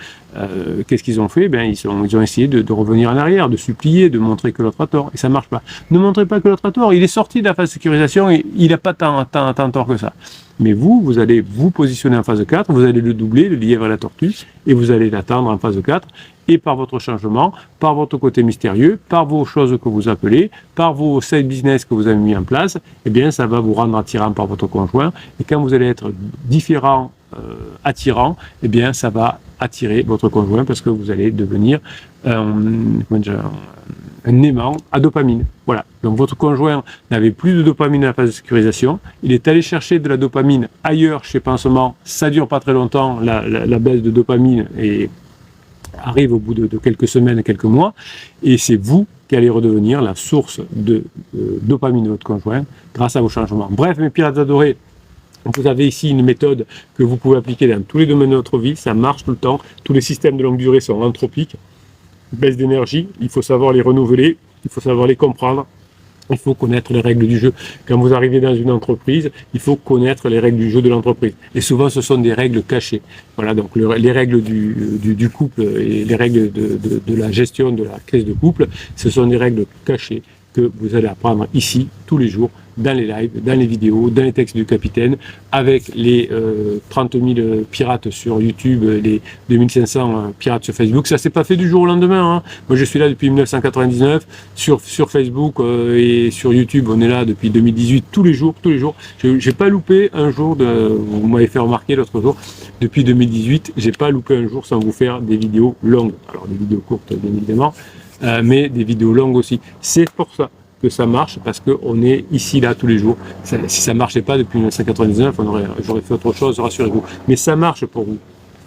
qu'est-ce qu'ils ont fait? Ils ont essayé de revenir en arrière, de supplier, de montrer que l'autre a tort. Et ça ne marche pas. Ne montrez pas que l'autre a tort. Il est sorti de la phase de sécurisation et il n'a pas tant tort que ça. Mais vous allez vous positionner en phase 4, vous allez le doubler, le lièvre et la tortue, et vous allez l'attendre en phase 4, et par votre changement, par votre côté mystérieux, par vos choses que vous appelez, par vos side business que vous avez mis en place, eh bien ça va vous rendre attirant par votre conjoint, et quand vous allez être différent, attirant, eh bien ça va attirer votre conjoint parce que vous allez devenir un aimant à dopamine. Voilà. Donc votre conjoint n'avait plus de dopamine à la phase de sécurisation. Il est allé chercher de la dopamine ailleurs chez Pansement. Ça dure pas très longtemps, la baisse de dopamine et arrive au bout de quelques semaines, quelques mois. Et c'est vous qui allez redevenir la source de dopamine de votre conjoint grâce à vos changements. Bref, mes pirates adorés, vous avez ici une méthode que vous pouvez appliquer dans tous les domaines de notre vie. Ça marche tout le temps. Tous les systèmes de longue durée sont entropiques. Baisse d'énergie, il faut savoir les renouveler, il faut savoir les comprendre, il faut connaître les règles du jeu. Quand vous arrivez dans une entreprise, il faut connaître les règles du jeu de l'entreprise. Et souvent, ce sont des règles cachées. Voilà, donc les règles du couple et les règles de la gestion de la crise de couple, ce sont des règles cachées que vous allez apprendre ici, tous les jours, dans les lives, dans les vidéos, dans les textes du capitaine, avec les 30 000 pirates sur YouTube, les 2500 pirates sur Facebook. Ça s'est pas fait du jour au lendemain. Hein. Moi, je suis là depuis 1999 sur Facebook et sur YouTube. On est là depuis 2018, tous les jours. J'ai pas loupé un jour vous m'avez fait remarquer l'autre jour. Depuis 2018, j'ai pas loupé un jour sans vous faire des vidéos longues. Alors des vidéos courtes, bien évidemment. mais des vidéos longues aussi. C'est pour ça que ça marche, parce qu'on est ici, là, tous les jours. Si ça marchait pas depuis 1999, j'aurais fait autre chose, rassurez-vous. Mais ça marche pour vous.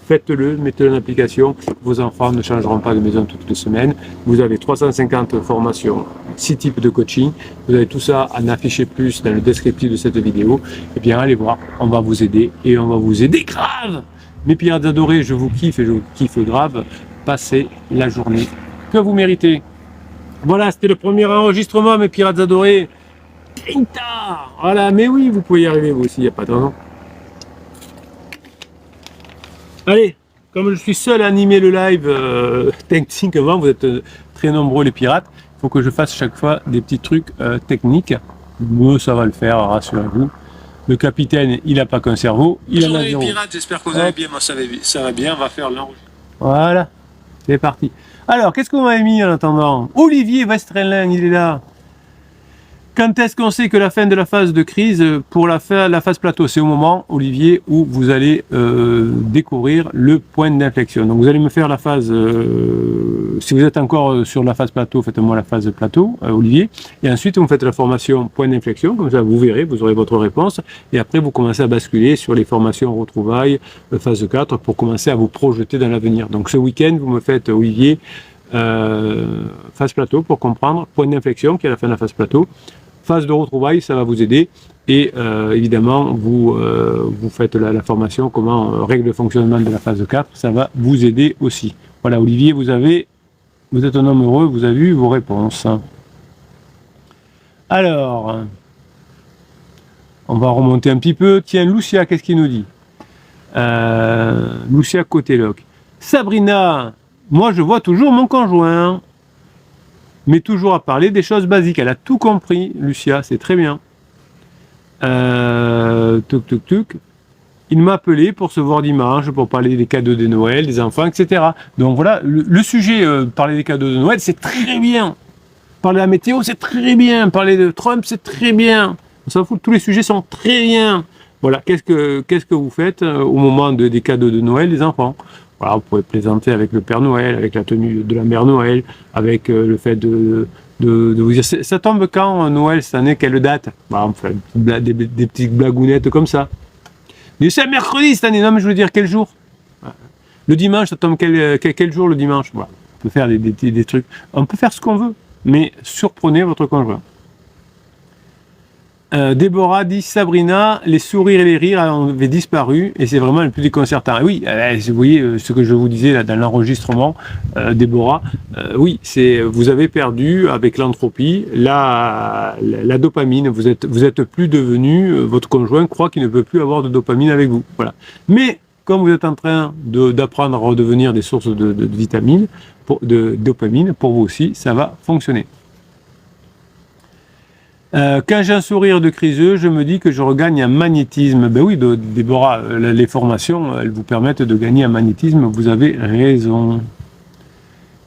Faites-le, mettez-le en application. Vos enfants ne changeront pas de maison toutes les semaines. Vous avez 350 formations, 6 types de coaching. Vous avez tout ça en affiché plus dans le descriptif de cette vidéo. Eh bien, allez voir, on va vous aider et on va vous aider grave. Mes pirates adorés, je vous kiffe et je vous kiffe grave. Passez la journée que vous méritez. Voilà, c'était le premier enregistrement, mes pirates adorés. 30. Voilà, mais oui, vous pouvez y arriver vous aussi, il n'y a pas de raison. Allez, comme je suis seul à animer le live techniquement, vous êtes très nombreux les pirates, il faut que je fasse chaque fois des petits trucs techniques. Mais ça va le faire, rassurez-vous. Le capitaine, il n'a pas qu'un cerveau, il en a zéro. Les pirates, j'espère que vous allez bien, moi ça va bien, on va faire l'enregistrement. Voilà, c'est parti. Alors, qu'est-ce qu'on m'avait mis en attendant? Olivier Westrelin, il est là. Quand est-ce qu'on sait que la fin de la phase de crise pour la phase plateau? C'est au moment, Olivier, où vous allez découvrir le point d'inflexion. Donc vous allez me faire la phase, si vous êtes encore sur la phase plateau, faites-moi la phase plateau, Olivier. Et ensuite, vous faites la formation point d'inflexion, comme ça vous verrez, vous aurez votre réponse. Et après, vous commencez à basculer sur les formations retrouvailles, phase 4, pour commencer à vous projeter dans l'avenir. Donc ce week-end, vous me faites, Olivier, phase plateau pour comprendre, point d'inflexion qui est à la fin de la phase plateau. Phase de retrouvailles, ça va vous aider. Et évidemment, vous faites la formation, comment règle de fonctionnement de la phase 4, ça va vous aider aussi. Voilà, Olivier, vous êtes un homme heureux, vous avez eu vos réponses. Alors, on va remonter un petit peu. Tiens, Lucia, qu'est-ce qu'il nous dit? Lucia Coteloc. Sabrina, moi je vois toujours mon conjoint, mais toujours à parler des choses basiques. Elle a tout compris, Lucia, c'est très bien. Il m'a appelé pour se voir dimanche, pour parler des cadeaux de Noël, des enfants, etc. Donc voilà, le sujet, parler des cadeaux de Noël, c'est très bien. Parler de la météo, c'est très bien. Parler de Trump, c'est très bien. On s'en fout, tous les sujets sont très bien. Voilà, qu'est-ce que vous faites au moment des cadeaux de Noël des enfants? Voilà, vous pouvez plaisanter avec le Père Noël, avec la tenue de la Mère Noël, avec le fait de vous dire, ça tombe quand Noël cette année, quelle date? Voilà, on fait des petites blagounettes comme ça. Mais c'est mercredi cette année, non mais je veux dire quel jour? Le dimanche, ça tombe quel jour le dimanche? Voilà, on peut faire des trucs, on peut faire ce qu'on veut, mais surprenez votre conjoint. Déborah dit Sabrina, les sourires et les rires avaient disparu et c'est vraiment le plus déconcertant. Et oui, vous voyez ce que je vous disais là dans l'enregistrement, Déborah, oui, vous avez perdu avec l'entropie la dopamine. Vous êtes plus devenu, votre conjoint croit qu'il ne peut plus avoir de dopamine avec vous. Voilà. Mais comme vous êtes en train d'apprendre à redevenir des sources de vitamines, de dopamine, pour vous aussi, ça va fonctionner. Quand j'ai un sourire de criseux, je me dis que je regagne un magnétisme. Ben oui, Déborah, les formations, elles vous permettent de gagner un magnétisme, vous avez raison.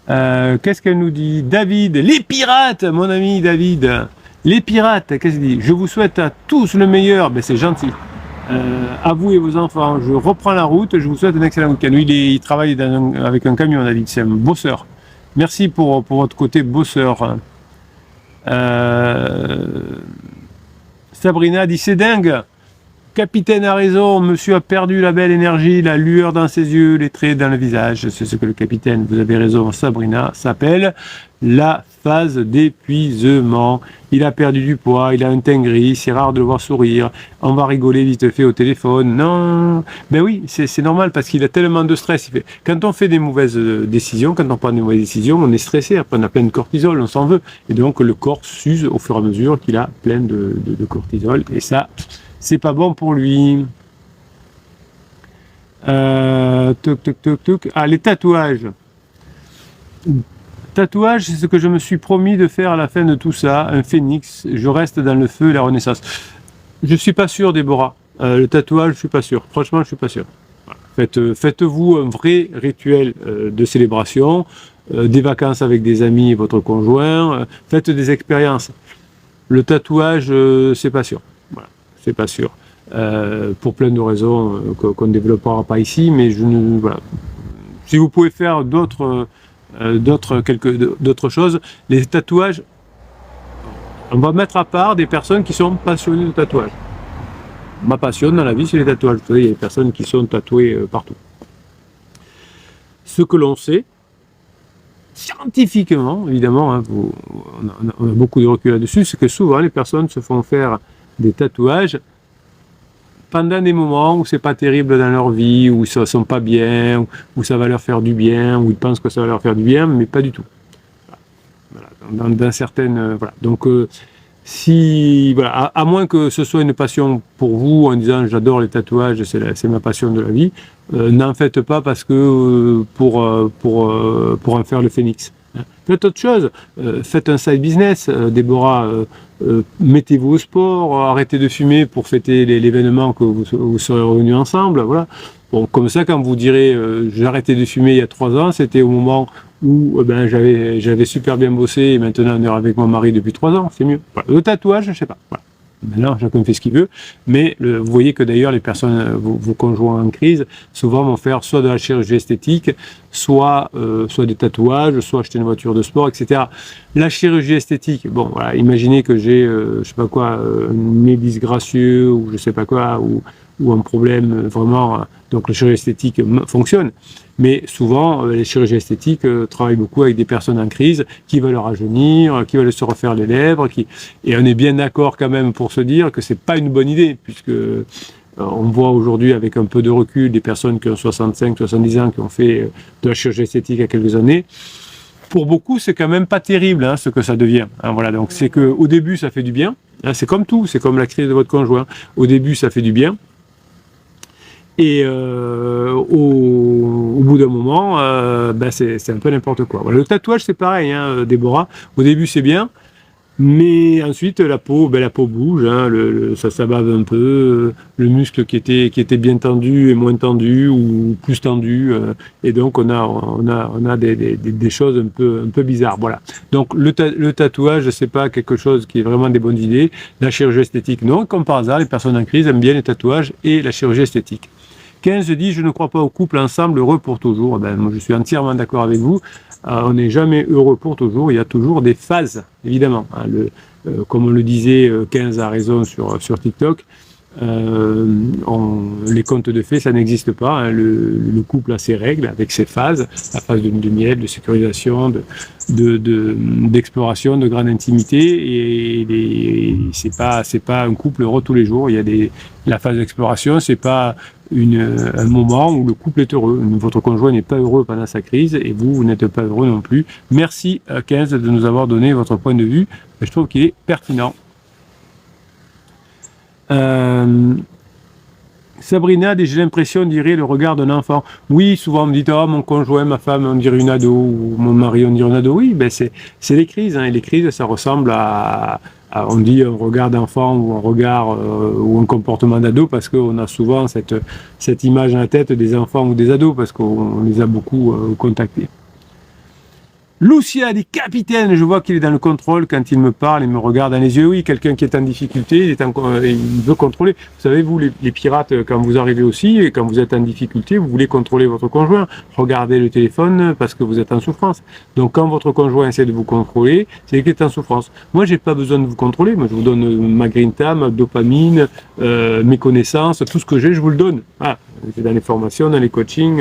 Qu'est-ce qu'elle nous dit? David, les pirates, mon ami David, les pirates, qu'est-ce qu'il dit? Je vous souhaite à tous le meilleur, ben c'est gentil. À vous et vos enfants, je reprends la route, je vous souhaite un excellent week-end. Il travaille avec un camion, David, c'est un bosseur. Merci pour votre côté bosseur. Sabrina dit c'est dingue, capitaine a raison, monsieur a perdu la belle énergie, la lueur dans ses yeux, les traits dans le visage. C'est ce que le capitaine, vous avez raison Sabrina, s'appelle la phase d'épuisement. Il a perdu du poids, il a un teint gris, c'est rare de le voir sourire, on va rigoler vite fait au téléphone. Non, ben oui, c'est normal parce qu'il a tellement de stress. Quand on fait des mauvaises décisions, quand on prend des mauvaises décisions, on est stressé, après on a plein de cortisol, on s'en veut. Et donc le corps s'use au fur et à mesure qu'il a plein de cortisol. Et ça, c'est pas bon pour lui. Ah, les tatouages. Tatouage, c'est ce que je me suis promis de faire à la fin de tout ça, un phénix, je reste dans le feu et la renaissance. Je suis pas sûr, Déborah. Le tatouage, je suis pas sûr. Franchement, je suis pas sûr. Voilà. Faites-vous un vrai rituel de célébration, des vacances avec des amis et votre conjoint, faites des expériences. Le tatouage, c'est pas sûr. Voilà, c'est pas sûr. Pour plein de raisons qu'on ne développera pas ici, mais voilà. Si vous pouvez faire d'autres d'autres choses. Les tatouages, on va mettre à part des personnes qui sont passionnées de tatouage. Ma passion dans la vie, c'est les tatouages. Vous savez, il y a des personnes qui sont tatouées partout. Ce que l'on sait, scientifiquement, évidemment, hein, on a beaucoup de recul là-dessus, c'est que souvent les personnes se font faire des tatouages pendant des moments où c'est pas terrible dans leur vie, où ils ne sont pas bien, où ça va leur faire du bien, où ils pensent que ça va leur faire du bien, mais pas du tout. Voilà. Dans certaines... voilà. Donc, si, voilà, à moins que ce soit une passion pour vous, en disant j'adore les tatouages, c'est ma passion de la vie, n'en faites pas parce que pour en faire le phénix. Faites autre chose, faites un side business, Déborah, mettez-vous au sport, arrêtez de fumer pour fêter l'événement que vous serez revenus ensemble, voilà. Bon, comme ça, quand vous direz j'ai arrêté de fumer il y a 3 ans, c'était au moment où j'avais super bien bossé et maintenant on est avec mon mari depuis 3 ans, c'est mieux. Voilà. Le tatouage, je sais pas. Voilà. Maintenant, chacun fait ce qu'il veut, mais vous voyez que d'ailleurs les personnes, vos conjoints en crise, souvent vont faire soit de la chirurgie esthétique, soit des tatouages, soit acheter une voiture de sport, etc. La chirurgie esthétique, bon, voilà, imaginez que j'ai, je sais pas quoi, un nez disgracieux ou je sais pas quoi, ou un problème vraiment, donc la chirurgie esthétique fonctionne. Mais souvent, les chirurgies esthétiques travaillent beaucoup avec des personnes en crise qui veulent rajeunir, qui veulent se refaire les lèvres, et on est bien d'accord quand même pour se dire que c'est pas une bonne idée, puisque on voit aujourd'hui avec un peu de recul des personnes qui ont 65, 70 ans qui ont fait de la chirurgie esthétique il y a quelques années. Pour beaucoup, c'est quand même pas terrible hein, ce que ça devient. Hein, voilà, donc c'est que au début, ça fait du bien. Hein, c'est comme tout, c'est comme la crise de votre conjoint. Au début, ça fait du bien. Et au bout d'un moment, c'est un peu n'importe quoi. Voilà, le tatouage, c'est pareil, hein, Déborah. Au début, c'est bien, mais ensuite, la peau bouge, hein, ça s'abave un peu. Le muscle qui était bien tendu est moins tendu ou plus tendu, et donc on a des choses un peu bizarres. Voilà. Donc le tatouage, c'est pas quelque chose qui est vraiment des bonnes idées. La chirurgie esthétique, non. Comme par hasard, les personnes en crise aiment bien les tatouages et la chirurgie esthétique. 15 dit, je ne crois pas au couple ensemble heureux pour toujours. Ben, moi, je suis entièrement d'accord avec vous. On n'est jamais heureux pour toujours. Il y a toujours des phases, évidemment. Hein, comme on le disait, 15 a raison sur TikTok. Les contes de fées, ça n'existe pas. Hein. Le couple a ses règles, avec ses phases. La phase de miel, de sécurisation, d'exploration, de grande intimité. Et c'est pas un couple heureux tous les jours. Il y a la phase d'exploration, c'est pas un moment où le couple est heureux. Votre conjoint n'est pas heureux pendant sa crise et vous n'êtes pas heureux non plus. Merci 15 de nous avoir donné votre point de vue. Je trouve qu'il est pertinent. Sabrina, j'ai l'impression, dirait le regard d'un enfant. Oui, souvent on me dit, oh, mon conjoint, ma femme, on dirait une ado, ou mon mari, on dirait une ado. Oui, ben c'est les crises. Hein. Et les crises, ça ressemble on dit un regard d'enfant ou un regard ou un comportement d'ado parce qu'on a souvent cette image dans la tête des enfants ou des ados parce qu'on les a beaucoup contactés. Lucia dit capitaine, je vois qu'il est dans le contrôle quand il me parle, il me regarde dans les yeux. Oui, quelqu'un qui est en difficulté, il veut contrôler. Vous savez, vous, les pirates, quand vous arrivez aussi et quand vous êtes en difficulté, vous voulez contrôler votre conjoint. Regardez le téléphone parce que vous êtes en souffrance. Donc, quand votre conjoint essaie de vous contrôler, c'est qu'il est en souffrance. Moi, j'ai pas besoin de vous contrôler. Moi, je vous donne ma grinta, ma dopamine, mes connaissances, tout ce que j'ai, je vous le donne. Voilà. C'est dans les formations, dans les coachings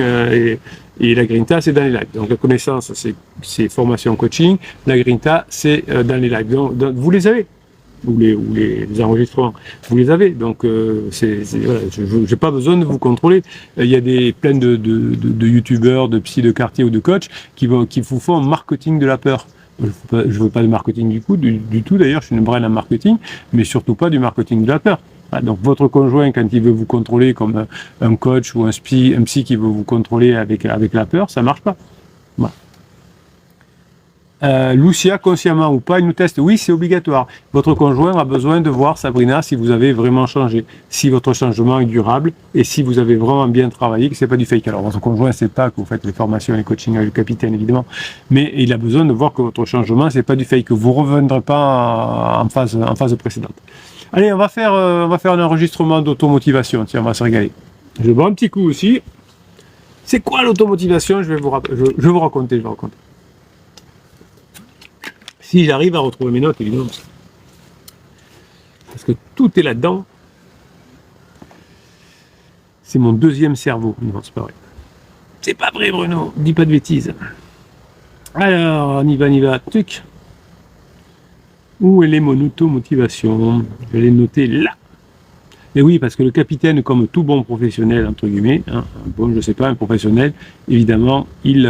et la Grinta, c'est dans les lives. Donc la connaissance, c'est formation coaching. La Grinta, c'est dans les lives. Donc, vous les avez. Ou les enregistrements. Vous les avez. Donc voilà, je n'ai pas besoin de vous contrôler. Il y a plein de youtubeurs, de psy de quartier ou de coachs qui vous font un marketing de la peur. Je ne veux pas de marketing du tout. D'ailleurs, je suis une brêle en marketing, mais surtout pas du marketing de la peur. Donc votre conjoint, quand il veut vous contrôler comme un coach ou un psy qui veut vous contrôler avec la peur, ça marche pas. Voilà. Lucia, consciemment ou pas, il nous teste. Oui, c'est obligatoire. Votre conjoint a besoin de voir, Sabrina, si vous avez vraiment changé, si votre changement est durable et si vous avez vraiment bien travaillé, que c'est pas du fake. Alors votre conjoint ne sait pas que vous faites les formations et les coachings avec le capitaine, évidemment, mais il a besoin de voir que votre changement, c'est pas du fake, que vous ne reviendrez pas en phase précédente. Allez, on va faire un enregistrement d'automotivation. Tiens, on va se régaler. Je vais boire un petit coup aussi. C'est quoi l'automotivation? Je vais vous raconter. Si j'arrive à retrouver mes notes, évidemment. Parce que tout est là-dedans. C'est mon deuxième cerveau. Non, c'est pas vrai. C'est pas vrai, Bruno. Dis pas de bêtises. Alors, on y va. Tuc. Où est mon automotivation? Je l'ai noté là. Et oui, parce que le capitaine, comme tout bon professionnel, entre guillemets, hein, bon, je sais pas, un professionnel, évidemment, il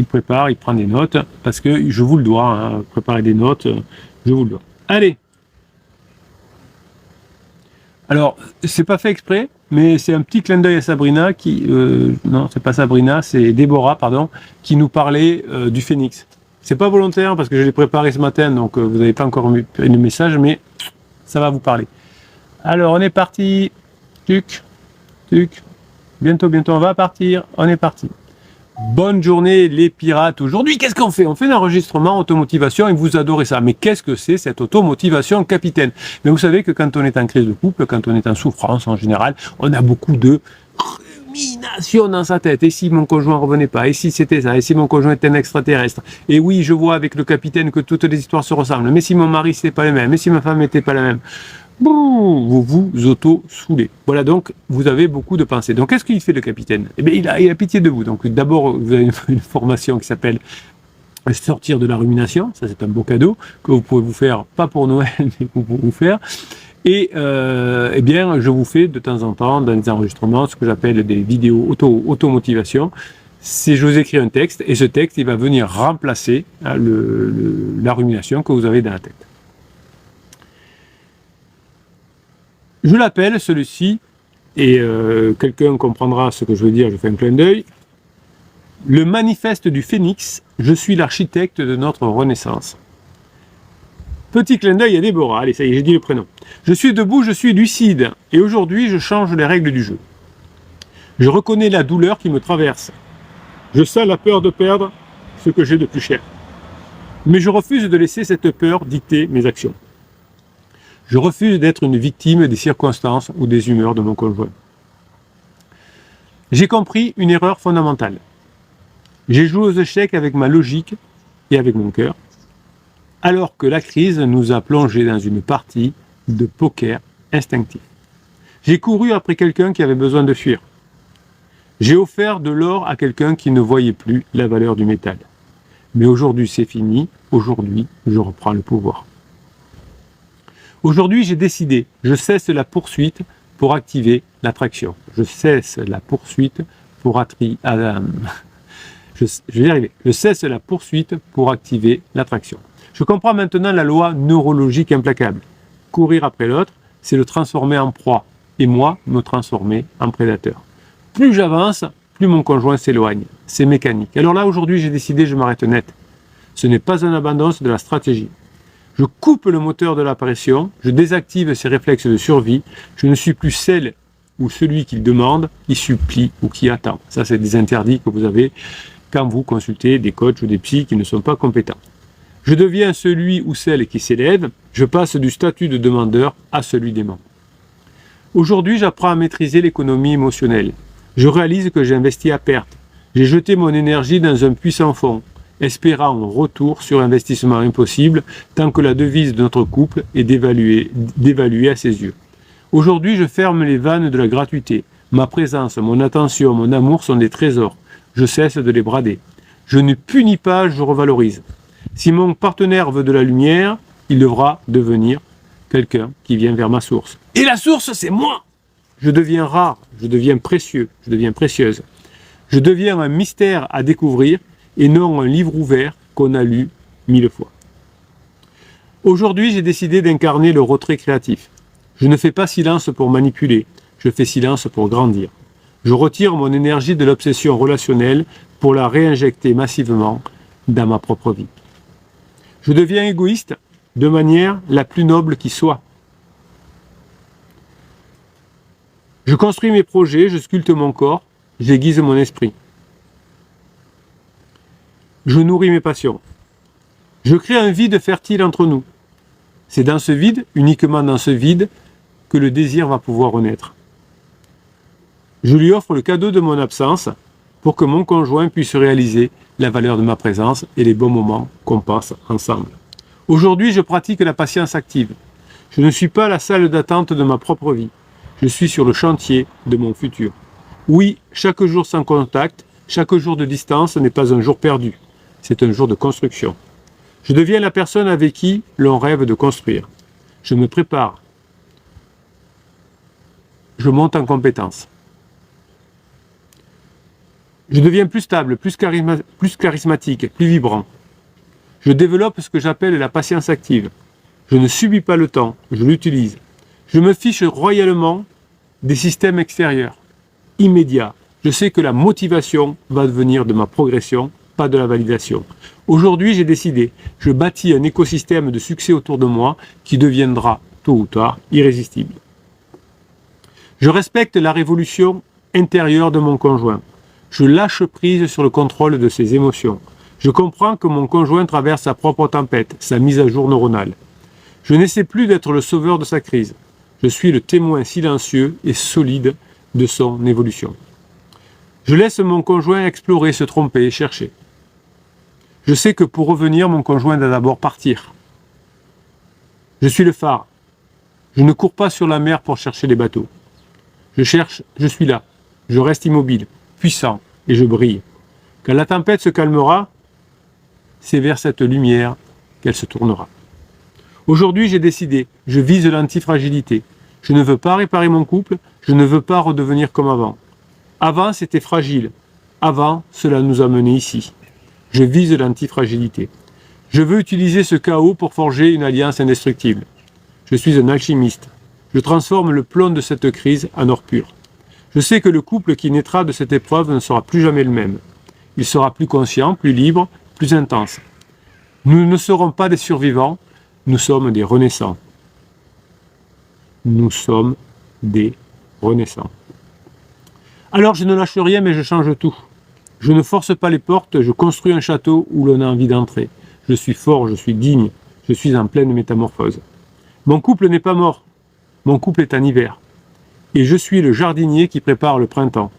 prépare, il prend des notes, parce que je vous le dois, hein, préparer des notes, je vous le dois. Allez. Alors, c'est pas fait exprès, mais c'est un petit clin d'œil à Sabrina qui, non, c'est pas Sabrina, c'est Déborah, pardon, qui nous parlait du phénix. C'est pas volontaire parce que je l'ai préparé ce matin, donc vous n'avez pas encore eu le message, mais ça va vous parler. Alors, on est parti. Tuc. Bientôt, on va partir. On est parti. Bonne journée, les pirates. Aujourd'hui, qu'est-ce qu'on fait? On fait un enregistrement automotivation et vous adorez ça. Mais qu'est-ce que c'est cette automotivation, capitaine? Mais vous savez que quand on est en crise de couple, quand on est en souffrance en général, on a beaucoup de rumination dans sa tête. Et si mon conjoint revenait pas? Et si c'était ça? Et si mon conjoint était un extraterrestre? Et oui, je vois avec le capitaine que toutes les histoires se ressemblent. Mais si mon mari c'était pas le même? Et si ma femme n'était pas la même? Vous vous auto-soulez. Voilà, donc vous avez beaucoup de pensées. Donc qu'est-ce qu'il fait le capitaine? Eh bien, il a pitié de vous. Donc d'abord, vous avez une formation qui s'appelle sortir de la rumination. Ça, c'est un beau cadeau que vous pouvez vous faire, pas pour Noël, mais pour vous faire. Et eh bien, je vous fais de temps en temps dans des enregistrements ce que j'appelle des vidéos auto-motivation. C'est je vous écris un texte et ce texte, il va venir remplacer la rumination que vous avez dans la tête. Je l'appelle celui-ci, et quelqu'un comprendra ce que je veux dire, je fais un clin d'œil. Le manifeste du phénix, je suis l'architecte de notre renaissance. Petit clin d'œil à Déborah, allez ça y est, j'ai dit le prénom. Je suis debout, je suis lucide, et aujourd'hui je change les règles du jeu. Je reconnais la douleur qui me traverse. Je sens la peur de perdre ce que j'ai de plus cher. Mais je refuse de laisser cette peur dicter mes actions. Je refuse d'être une victime des circonstances ou des humeurs de mon conjoint. J'ai compris une erreur fondamentale. J'ai joué aux échecs avec ma logique et avec mon cœur, alors que la crise nous a plongés dans une partie de poker instinctif. J'ai couru après quelqu'un qui avait besoin de fuir. J'ai offert de l'or à quelqu'un qui ne voyait plus la valeur du métal. Mais aujourd'hui c'est fini, aujourd'hui je reprends le pouvoir. Aujourd'hui, j'ai décidé, je cesse la poursuite pour activer l'attraction. Je cesse la poursuite pour Je cesse la poursuite pour activer l'attraction. Je comprends maintenant la loi neurologique implacable. Courir après l'autre, c'est le transformer en proie, et moi, me transformer en prédateur. Plus j'avance, plus mon conjoint s'éloigne. C'est mécanique. Alors là, aujourd'hui, j'ai décidé, je m'arrête net. Ce n'est pas un abandon, c'est de la stratégie. Je coupe le moteur de la pression, je désactive ses réflexes de survie, je ne suis plus celle ou celui qui demande, qui supplie ou qui attend. Ça, c'est des interdits que vous avez quand vous consultez des coachs ou des psys qui ne sont pas compétents. Je deviens celui ou celle qui s'élève, je passe du statut de demandeur à celui d'aimant. Aujourd'hui, j'apprends à maîtriser l'économie émotionnelle. Je réalise que j'ai investi à perte. J'ai jeté mon énergie dans un puissant fond, espérant un retour sur investissement impossible tant que la devise de notre couple est d'évaluer à ses yeux. Aujourd'hui, je ferme les vannes de la gratuité. Ma présence, mon attention, mon amour sont des trésors. Je cesse de les brader. Je ne punis pas, je revalorise. Si mon partenaire veut de la lumière, il devra devenir quelqu'un qui vient vers ma source. Et la source, c'est moi! Je deviens rare, je deviens précieux, je deviens précieuse. Je deviens un mystère à découvrir et non un livre ouvert qu'on a lu 1000 fois. Aujourd'hui, j'ai décidé d'incarner le retrait créatif. Je ne fais pas silence pour manipuler, je fais silence pour grandir. Je retire mon énergie de l'obsession relationnelle pour la réinjecter massivement dans ma propre vie. Je deviens égoïste de manière la plus noble qui soit. Je construis mes projets, je sculpte mon corps, j'aiguise mon esprit. Je nourris mes passions. Je crée un vide fertile entre nous. C'est dans ce vide, uniquement dans ce vide, que le désir va pouvoir renaître. Je lui offre le cadeau de mon absence pour que mon conjoint puisse réaliser la valeur de ma présence et les bons moments qu'on passe ensemble. Aujourd'hui, je pratique la patience active. Je ne suis pas à la salle d'attente de ma propre vie. Je suis sur le chantier de mon futur. Oui, chaque jour sans contact, chaque jour de distance n'est pas un jour perdu. C'est un jour de construction. Je deviens la personne avec qui l'on rêve de construire. Je me prépare. Je monte en compétences. Je deviens plus stable, plus charismatique, plus vibrant. Je développe ce que j'appelle la patience active. Je ne subis pas le temps, je l'utilise. Je me fiche royalement des systèmes extérieurs, immédiats. Je sais que la motivation va venir de ma progression, pas de la validation. Aujourd'hui, j'ai décidé, je bâtis un écosystème de succès autour de moi qui deviendra, tôt ou tard, irrésistible. Je respecte la révolution intérieure de mon conjoint. Je lâche prise sur le contrôle de ses émotions. Je comprends que mon conjoint traverse sa propre tempête, sa mise à jour neuronale. Je n'essaie plus d'être le sauveur de sa crise. Je suis le témoin silencieux et solide de son évolution. Je laisse mon conjoint explorer, se tromper et chercher. Je sais que pour revenir, mon conjoint doit d'abord partir. Je suis le phare. Je ne cours pas sur la mer pour chercher les bateaux. Je cherche, je suis là. Je reste immobile, puissant, et je brille. Quand la tempête se calmera, c'est vers cette lumière qu'elle se tournera. Aujourd'hui, j'ai décidé, je vise l'antifragilité. Je ne veux pas réparer mon couple, je ne veux pas redevenir comme avant. Avant, c'était fragile. Avant, cela nous a menés ici. Je vise l'antifragilité. Je veux utiliser ce chaos pour forger une alliance indestructible. Je suis un alchimiste. Je transforme le plomb de cette crise en or pur. Je sais que le couple qui naîtra de cette épreuve ne sera plus jamais le même. Il sera plus conscient, plus libre, plus intense. Nous ne serons pas des survivants, nous sommes des renaissants. Nous sommes des renaissants. Alors je ne lâche rien, mais je change tout. Je ne force pas les portes, je construis un château où l'on a envie d'entrer. Je suis fort, je suis digne, je suis en pleine métamorphose. Mon couple n'est pas mort, mon couple est en hiver. Et je suis le jardinier qui prépare le printemps,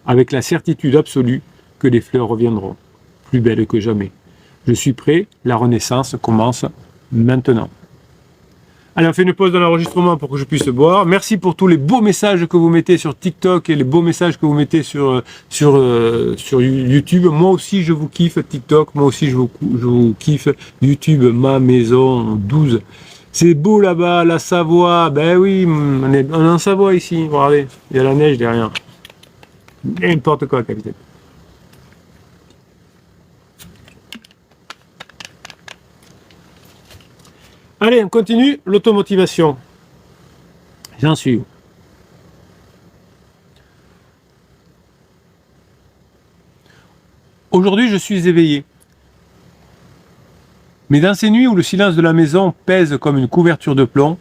avec la certitude absolue que les fleurs reviendront, plus belles que jamais. Je suis prêt, la renaissance commence maintenant. Allez, on fait une pause dans l'enregistrement pour que je puisse boire. Merci pour tous les beaux messages que vous mettez sur TikTok et les beaux messages que vous mettez sur YouTube. Moi aussi, je vous kiffe TikTok. Moi aussi, je vous kiffe YouTube, ma maison 12. C'est beau là-bas, la Savoie. Ben oui, on est en Savoie ici. Regardez, il y a la neige derrière. N'importe quoi, capitaine. Allez, on continue. L'automotivation. J'en suis où? Aujourd'hui, je suis éveillé. Mais dans ces nuits où le silence de la maison pèse comme une couverture de plomb,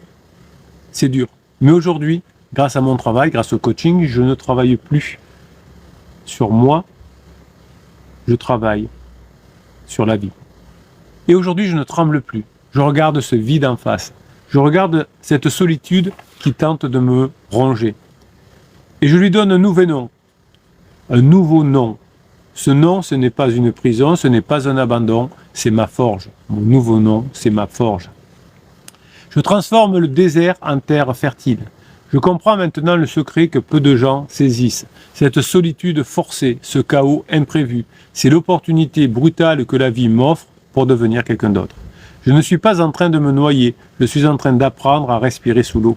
c'est dur. Mais aujourd'hui, grâce à mon travail, grâce au coaching, je ne travaille plus sur moi, je travaille sur la vie. Et aujourd'hui, je ne tremble plus. Je regarde ce vide en face. Je regarde cette solitude qui tente de me ronger. Et je lui donne un nouveau nom. Un nouveau nom. Ce nom, ce n'est pas une prison, ce n'est pas un abandon, c'est ma forge. Mon nouveau nom, c'est ma forge. Je transforme le désert en terre fertile. Je comprends maintenant le secret que peu de gens saisissent. Cette solitude forcée, ce chaos imprévu, c'est l'opportunité brutale que la vie m'offre pour devenir quelqu'un d'autre. Je ne suis pas en train de me noyer, je suis en train d'apprendre à respirer sous l'eau.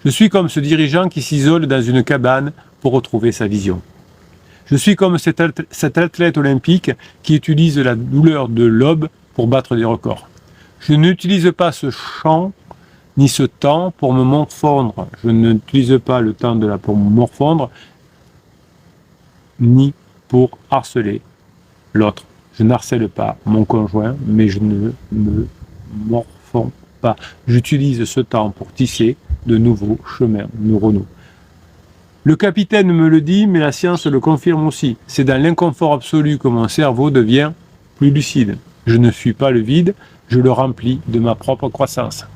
Je suis comme ce dirigeant qui s'isole dans une cabane pour retrouver sa vision. Je suis comme cet athlète olympique qui utilise la douleur de l'aube pour battre des records. Je n'utilise pas ce chant ni ce temps pour me morfondre. Je n'utilise pas le temps pour me morfondre ni pour harceler l'autre. Je n'harcèle pas mon conjoint, mais je ne me morfonds pas. J'utilise ce temps pour tisser de nouveaux chemins neuronaux. Le capitaine me le dit, mais la science le confirme aussi. C'est dans l'inconfort absolu que mon cerveau devient plus lucide. Je ne suis pas le vide, je le remplis de ma propre croissance.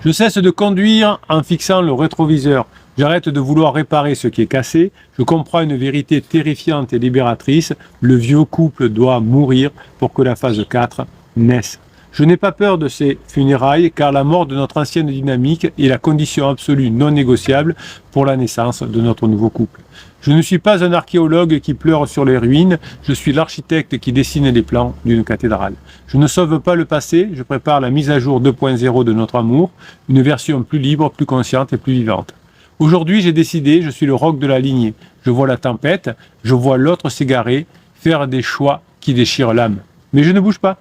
Je cesse de conduire en fixant le rétroviseur. J'arrête de vouloir réparer ce qui est cassé. Je comprends une vérité terrifiante et libératrice. Le vieux couple doit mourir pour que la phase 4 naisse. Je n'ai pas peur de ces funérailles car la mort de notre ancienne dynamique est la condition absolue non négociable pour la naissance de notre nouveau couple. Je ne suis pas un archéologue qui pleure sur les ruines, je suis l'architecte qui dessine les plans d'une cathédrale. Je ne sauve pas le passé, je prépare la mise à jour 2.0 de notre amour, une version plus libre, plus consciente et plus vivante. Aujourd'hui, j'ai décidé, je suis le roc de la lignée. Je vois la tempête, je vois l'autre s'égarer, faire des choix qui déchirent l'âme. Mais je ne bouge pas.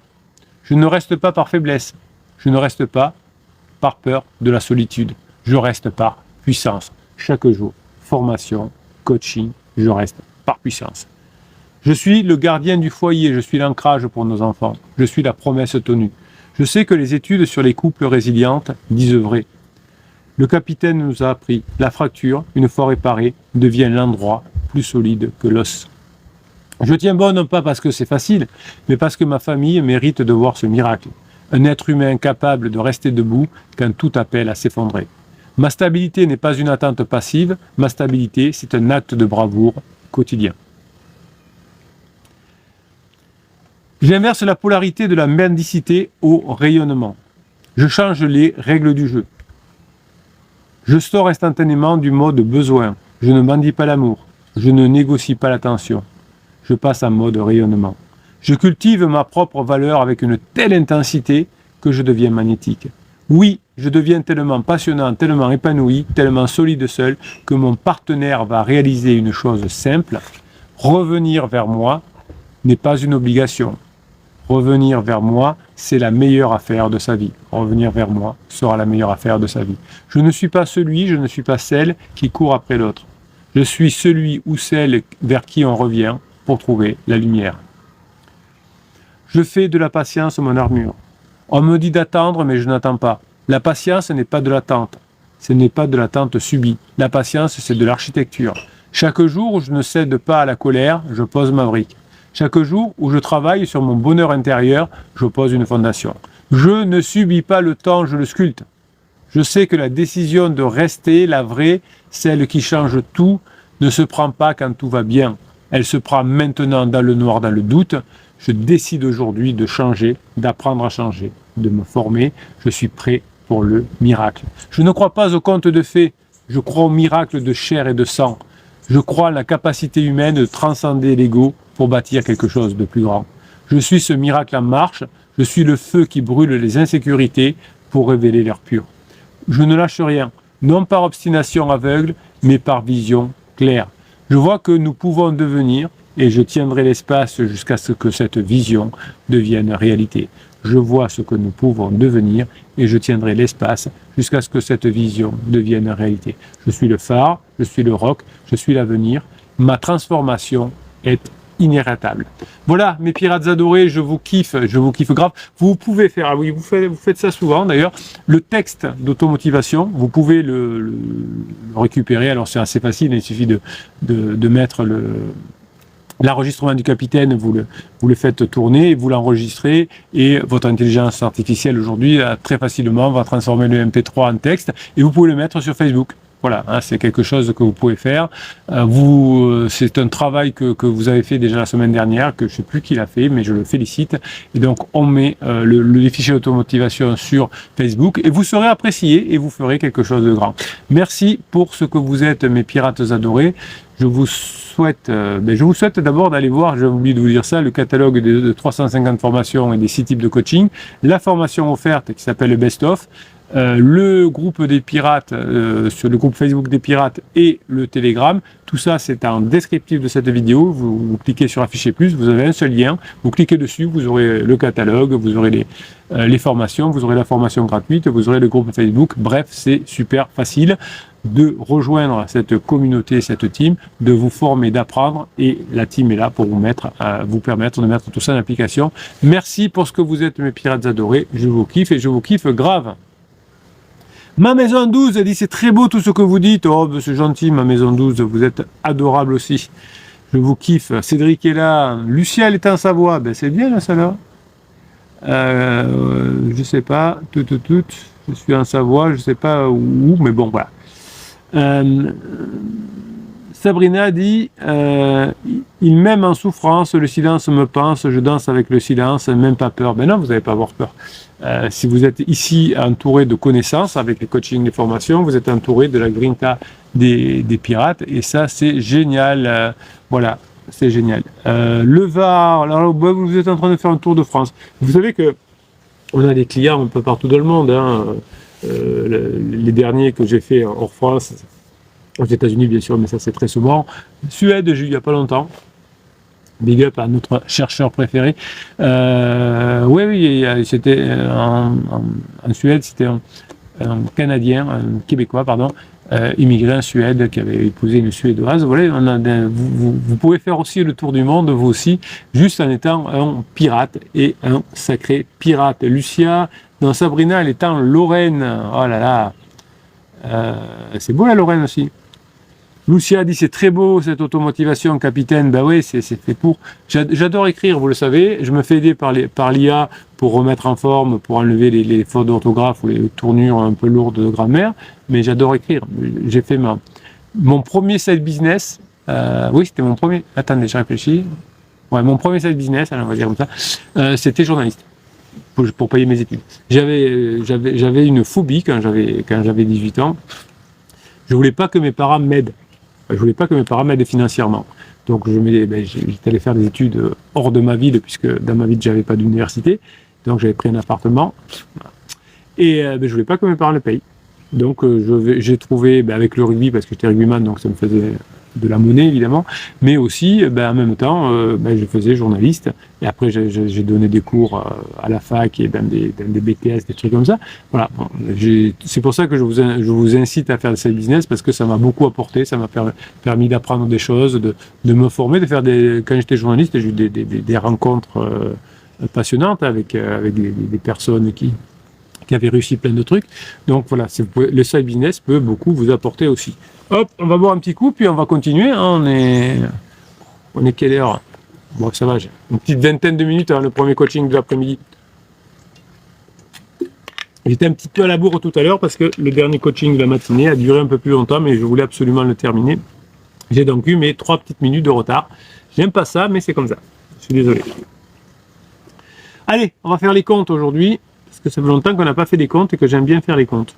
Je ne reste pas par faiblesse. Je ne reste pas par peur de la solitude. Je reste par puissance. Chaque jour, formation, coaching, je reste par puissance. Je suis le gardien du foyer, je suis l'ancrage pour nos enfants. Je suis la promesse tenue. Je sais que les études sur les couples résilientes disent vrai. Le capitaine nous a appris, la fracture, une fois réparée, devient l'endroit plus solide que l'os. Je tiens bon non pas parce que c'est facile, mais parce que ma famille mérite de voir ce miracle. Un être humain capable de rester debout quand tout appelle à s'effondrer. Ma stabilité n'est pas une attente passive, ma stabilité c'est un acte de bravoure quotidien. J'inverse la polarité de la mendicité au rayonnement. Je change les règles du jeu. Je sors instantanément du mode besoin. Je ne mendie pas l'amour. Je ne négocie pas l'attention. Je passe en mode rayonnement. Je cultive ma propre valeur avec une telle intensité que je deviens magnétique. Oui, je deviens tellement passionnant, tellement épanoui, tellement solide seul que mon partenaire va réaliser une chose simple. Revenir vers moi n'est pas une obligation. Revenir vers moi, c'est la meilleure affaire de sa vie. Revenir vers moi sera la meilleure affaire de sa vie. Je ne suis pas celui, je ne suis pas celle qui court après l'autre. Je suis celui ou celle vers qui on revient pour trouver la lumière. Je fais de la patience mon armure. On me dit d'attendre, mais je n'attends pas. La patience n'est pas de l'attente. Ce n'est pas de l'attente subie. La patience, c'est de l'architecture. Chaque jour où je ne cède pas à la colère, je pose ma brique. Chaque jour où je travaille sur mon bonheur intérieur, je pose une fondation. Je ne subis pas le temps, je le sculpte. Je sais que la décision de rester la vraie, celle qui change tout, ne se prend pas quand tout va bien. Elle se prend maintenant dans le noir, dans le doute. Je décide aujourd'hui de changer, d'apprendre à changer, de me former. Je suis prêt pour le miracle. Je ne crois pas aux contes de fées. Je crois au miracle de chair et de sang. Je crois à la capacité humaine de transcender l'ego pour bâtir quelque chose de plus grand. Je suis ce miracle en marche. Je suis le feu qui brûle les insécurités pour révéler l'air pur. Je ne lâche rien, non par obstination aveugle, mais par vision claire. Je vois que nous pouvons devenir, et je tiendrai l'espace jusqu'à ce que cette vision devienne réalité. Je vois ce que nous pouvons devenir, et je tiendrai l'espace jusqu'à ce que cette vision devienne réalité. Je suis le phare, je suis le roc, je suis l'avenir. Ma transformation est inarrêtable. Voilà, mes pirates adorés, je vous kiffe grave. Vous pouvez faire, ah oui, vous faites ça souvent d'ailleurs, le texte d'automotivation, vous pouvez le récupérer. Alors c'est assez facile, il suffit de mettre l'enregistrement du capitaine, vous le faites tourner, vous l'enregistrez et votre intelligence artificielle aujourd'hui très facilement va transformer le MP3 en texte et vous pouvez le mettre sur Facebook. Voilà, hein, c'est quelque chose que vous pouvez faire. C'est un travail que vous avez fait déjà la semaine dernière, que je ne sais plus qui l'a fait, mais je le félicite. Et donc, on met les fichiers d'automotivation sur Facebook et vous serez apprécié et vous ferez quelque chose de grand. Merci pour ce que vous êtes, mes pirates adorés. Je vous souhaite d'abord d'aller voir, j'ai oublié de vous dire ça, le catalogue de 350 formations et des 6 types de coaching, la formation offerte qui s'appelle le Best of, le groupe des pirates, sur le groupe Facebook des pirates et le Telegram. Tout ça, c'est en descriptif de cette vidéo. Vous cliquez sur afficher plus, vous avez un seul lien, vous cliquez dessus, vous aurez le catalogue, vous aurez les formations, vous aurez la formation gratuite, vous aurez le groupe Facebook. Bref, c'est super facile de rejoindre cette communauté, cette team, de vous former, d'apprendre, et la team est là pour vous permettre de mettre tout ça en application. Merci pour ce que vous êtes, mes pirates adorés. Je vous kiffe et je vous kiffe grave. Ma maison 12 dit c'est très beau tout ce que vous dites. Oh, c'est gentil, ma maison 12, vous êtes adorable aussi. Je vous kiffe. Cédric est là. Lucia, elle est en Savoie. Ben, c'est bien là, ça là. Je sais pas. Je suis en Savoie, je sais pas où, mais bon, voilà. Sabrina dit il m'aime en souffrance, le silence me pense, je danse avec le silence, même pas peur. Ben non, vous n'allez pas avoir peur. Si vous êtes ici entouré de connaissances avec les coachings, les formations, vous êtes entouré de la grinta des pirates et ça c'est génial. Voilà, c'est génial. Le Var, alors, vous êtes en train de faire un tour de France. Vous savez que on a des clients un peu partout dans le monde. Hein. Les derniers que j'ai fait hors France, aux États-Unis bien sûr, mais ça c'est très souvent. Suède, j'ai eu il n'y a pas longtemps. Big up à notre chercheur préféré. Oui, c'était en Suède, c'était un Canadien, un Québécois, pardon, immigré en Suède qui avait épousé une Suédoise. Voilà, vous pouvez faire aussi le tour du monde, vous aussi, juste en étant un pirate et un sacré pirate. Lucia, dans Sabrina, elle est en Lorraine. Oh là là, c'est beau la Lorraine aussi. Lucia dit c'est très beau cette automotivation, capitaine. Ben oui, c'est fait pour. J'adore écrire, vous le savez. Je me fais aider par l'IA pour remettre en forme, pour enlever les fautes d'orthographe ou les tournures un peu lourdes de grammaire. Mais j'adore écrire. J'ai fait mon premier side business. Oui, c'était mon premier. Attendez, je réfléchis. Ouais, mon premier side business, alors on va dire comme ça. C'était journaliste pour payer mes études. J'avais une phobie quand j'avais 18 ans. Je voulais pas que mes parents m'aident. Je voulais pas que mes parents m'aident financièrement. Donc j'étais allé faire des études hors de ma ville, puisque dans ma ville j'avais pas d'université. Donc j'avais pris un appartement. Et je voulais pas que mes parents le payent. Donc j'ai trouvé, avec le rugby, parce que j'étais rugbyman, donc ça me faisait de la monnaie évidemment, mais aussi en même temps je faisais journaliste et après j'ai donné des cours à la fac et dans des BTS, des trucs comme ça. Voilà, bon, c'est pour ça que je vous incite à faire de ce business parce que ça m'a beaucoup apporté, ça m'a permis d'apprendre des choses, de me former, de faire quand j'étais journaliste, j'ai eu des rencontres passionnantes avec des personnes qui avaient réussi plein de trucs. Donc voilà, le side business peut beaucoup vous apporter aussi. Hop, on va boire un petit coup, puis on va continuer. Hein, on est quelle heure? Bon, ça va, j'ai une petite vingtaine de minutes avant le premier coaching de l'après-midi. J'étais un petit peu à la bourre tout à l'heure parce que le dernier coaching de la matinée a duré un peu plus longtemps, mais je voulais absolument le terminer. J'ai donc eu mes 3 petites minutes de retard. J'aime pas ça, mais c'est comme ça. Je suis désolé. Allez, on va faire les comptes aujourd'hui, parce que ça fait longtemps qu'on n'a pas fait des comptes et que j'aime bien faire les comptes.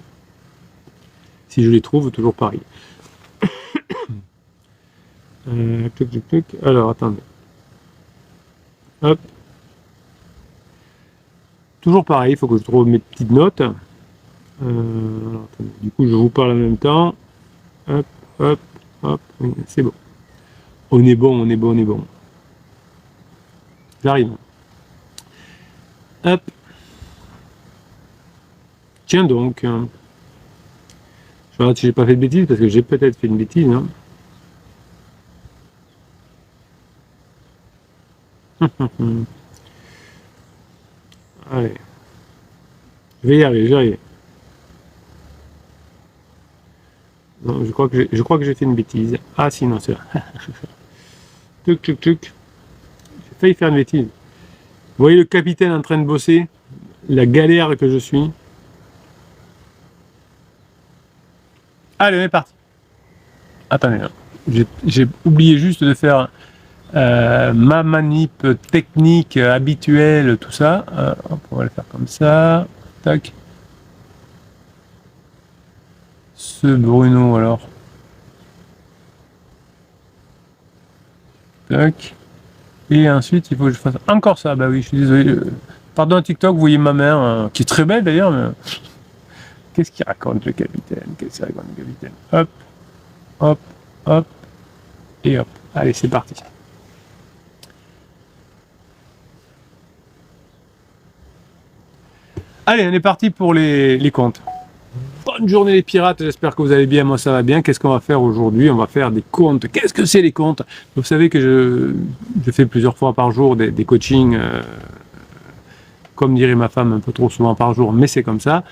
Si je les trouve, toujours pareil. Alors, attendez. Hop. Toujours pareil, il faut que je trouve mes petites notes. Alors, attendez. Du coup, je vous parle en même temps. Hop, hop, hop. Oui, c'est bon. On est bon. J'arrive. Hop. Tiens donc. Je regarde si j'ai pas fait de bêtises, parce que j'ai peut-être fait une bêtise, hein. Allez. Je vais y arriver. Non, je crois que j'ai fait une bêtise. Ah si, non, c'est là. Tuc. J'ai failli faire une bêtise. Vous voyez le capitaine en train de bosser? La galère que je suis. Allez, on est parti. Attendez, j'ai oublié juste de faire ma manip technique habituelle, tout ça. On va le faire comme ça. Tac. Ce Bruno, alors. Tac. Et ensuite, il faut que je fasse encore ça. Bah oui, je suis désolé. Pardon, TikTok, vous voyez ma main, qui est très belle d'ailleurs, mais... Qu'est-ce qu'il raconte le capitaine? Hop, hop, hop, et hop. Allez, c'est parti. Allez, on est parti pour les comptes. Bonne journée les pirates, j'espère que vous allez bien, moi ça va bien. Qu'est-ce qu'on va faire aujourd'hui? On va faire des comptes. Qu'est-ce que c'est les comptes? Vous savez que je fais plusieurs fois par jour des coachings, comme dirait ma femme, un peu trop souvent par jour, mais c'est comme ça.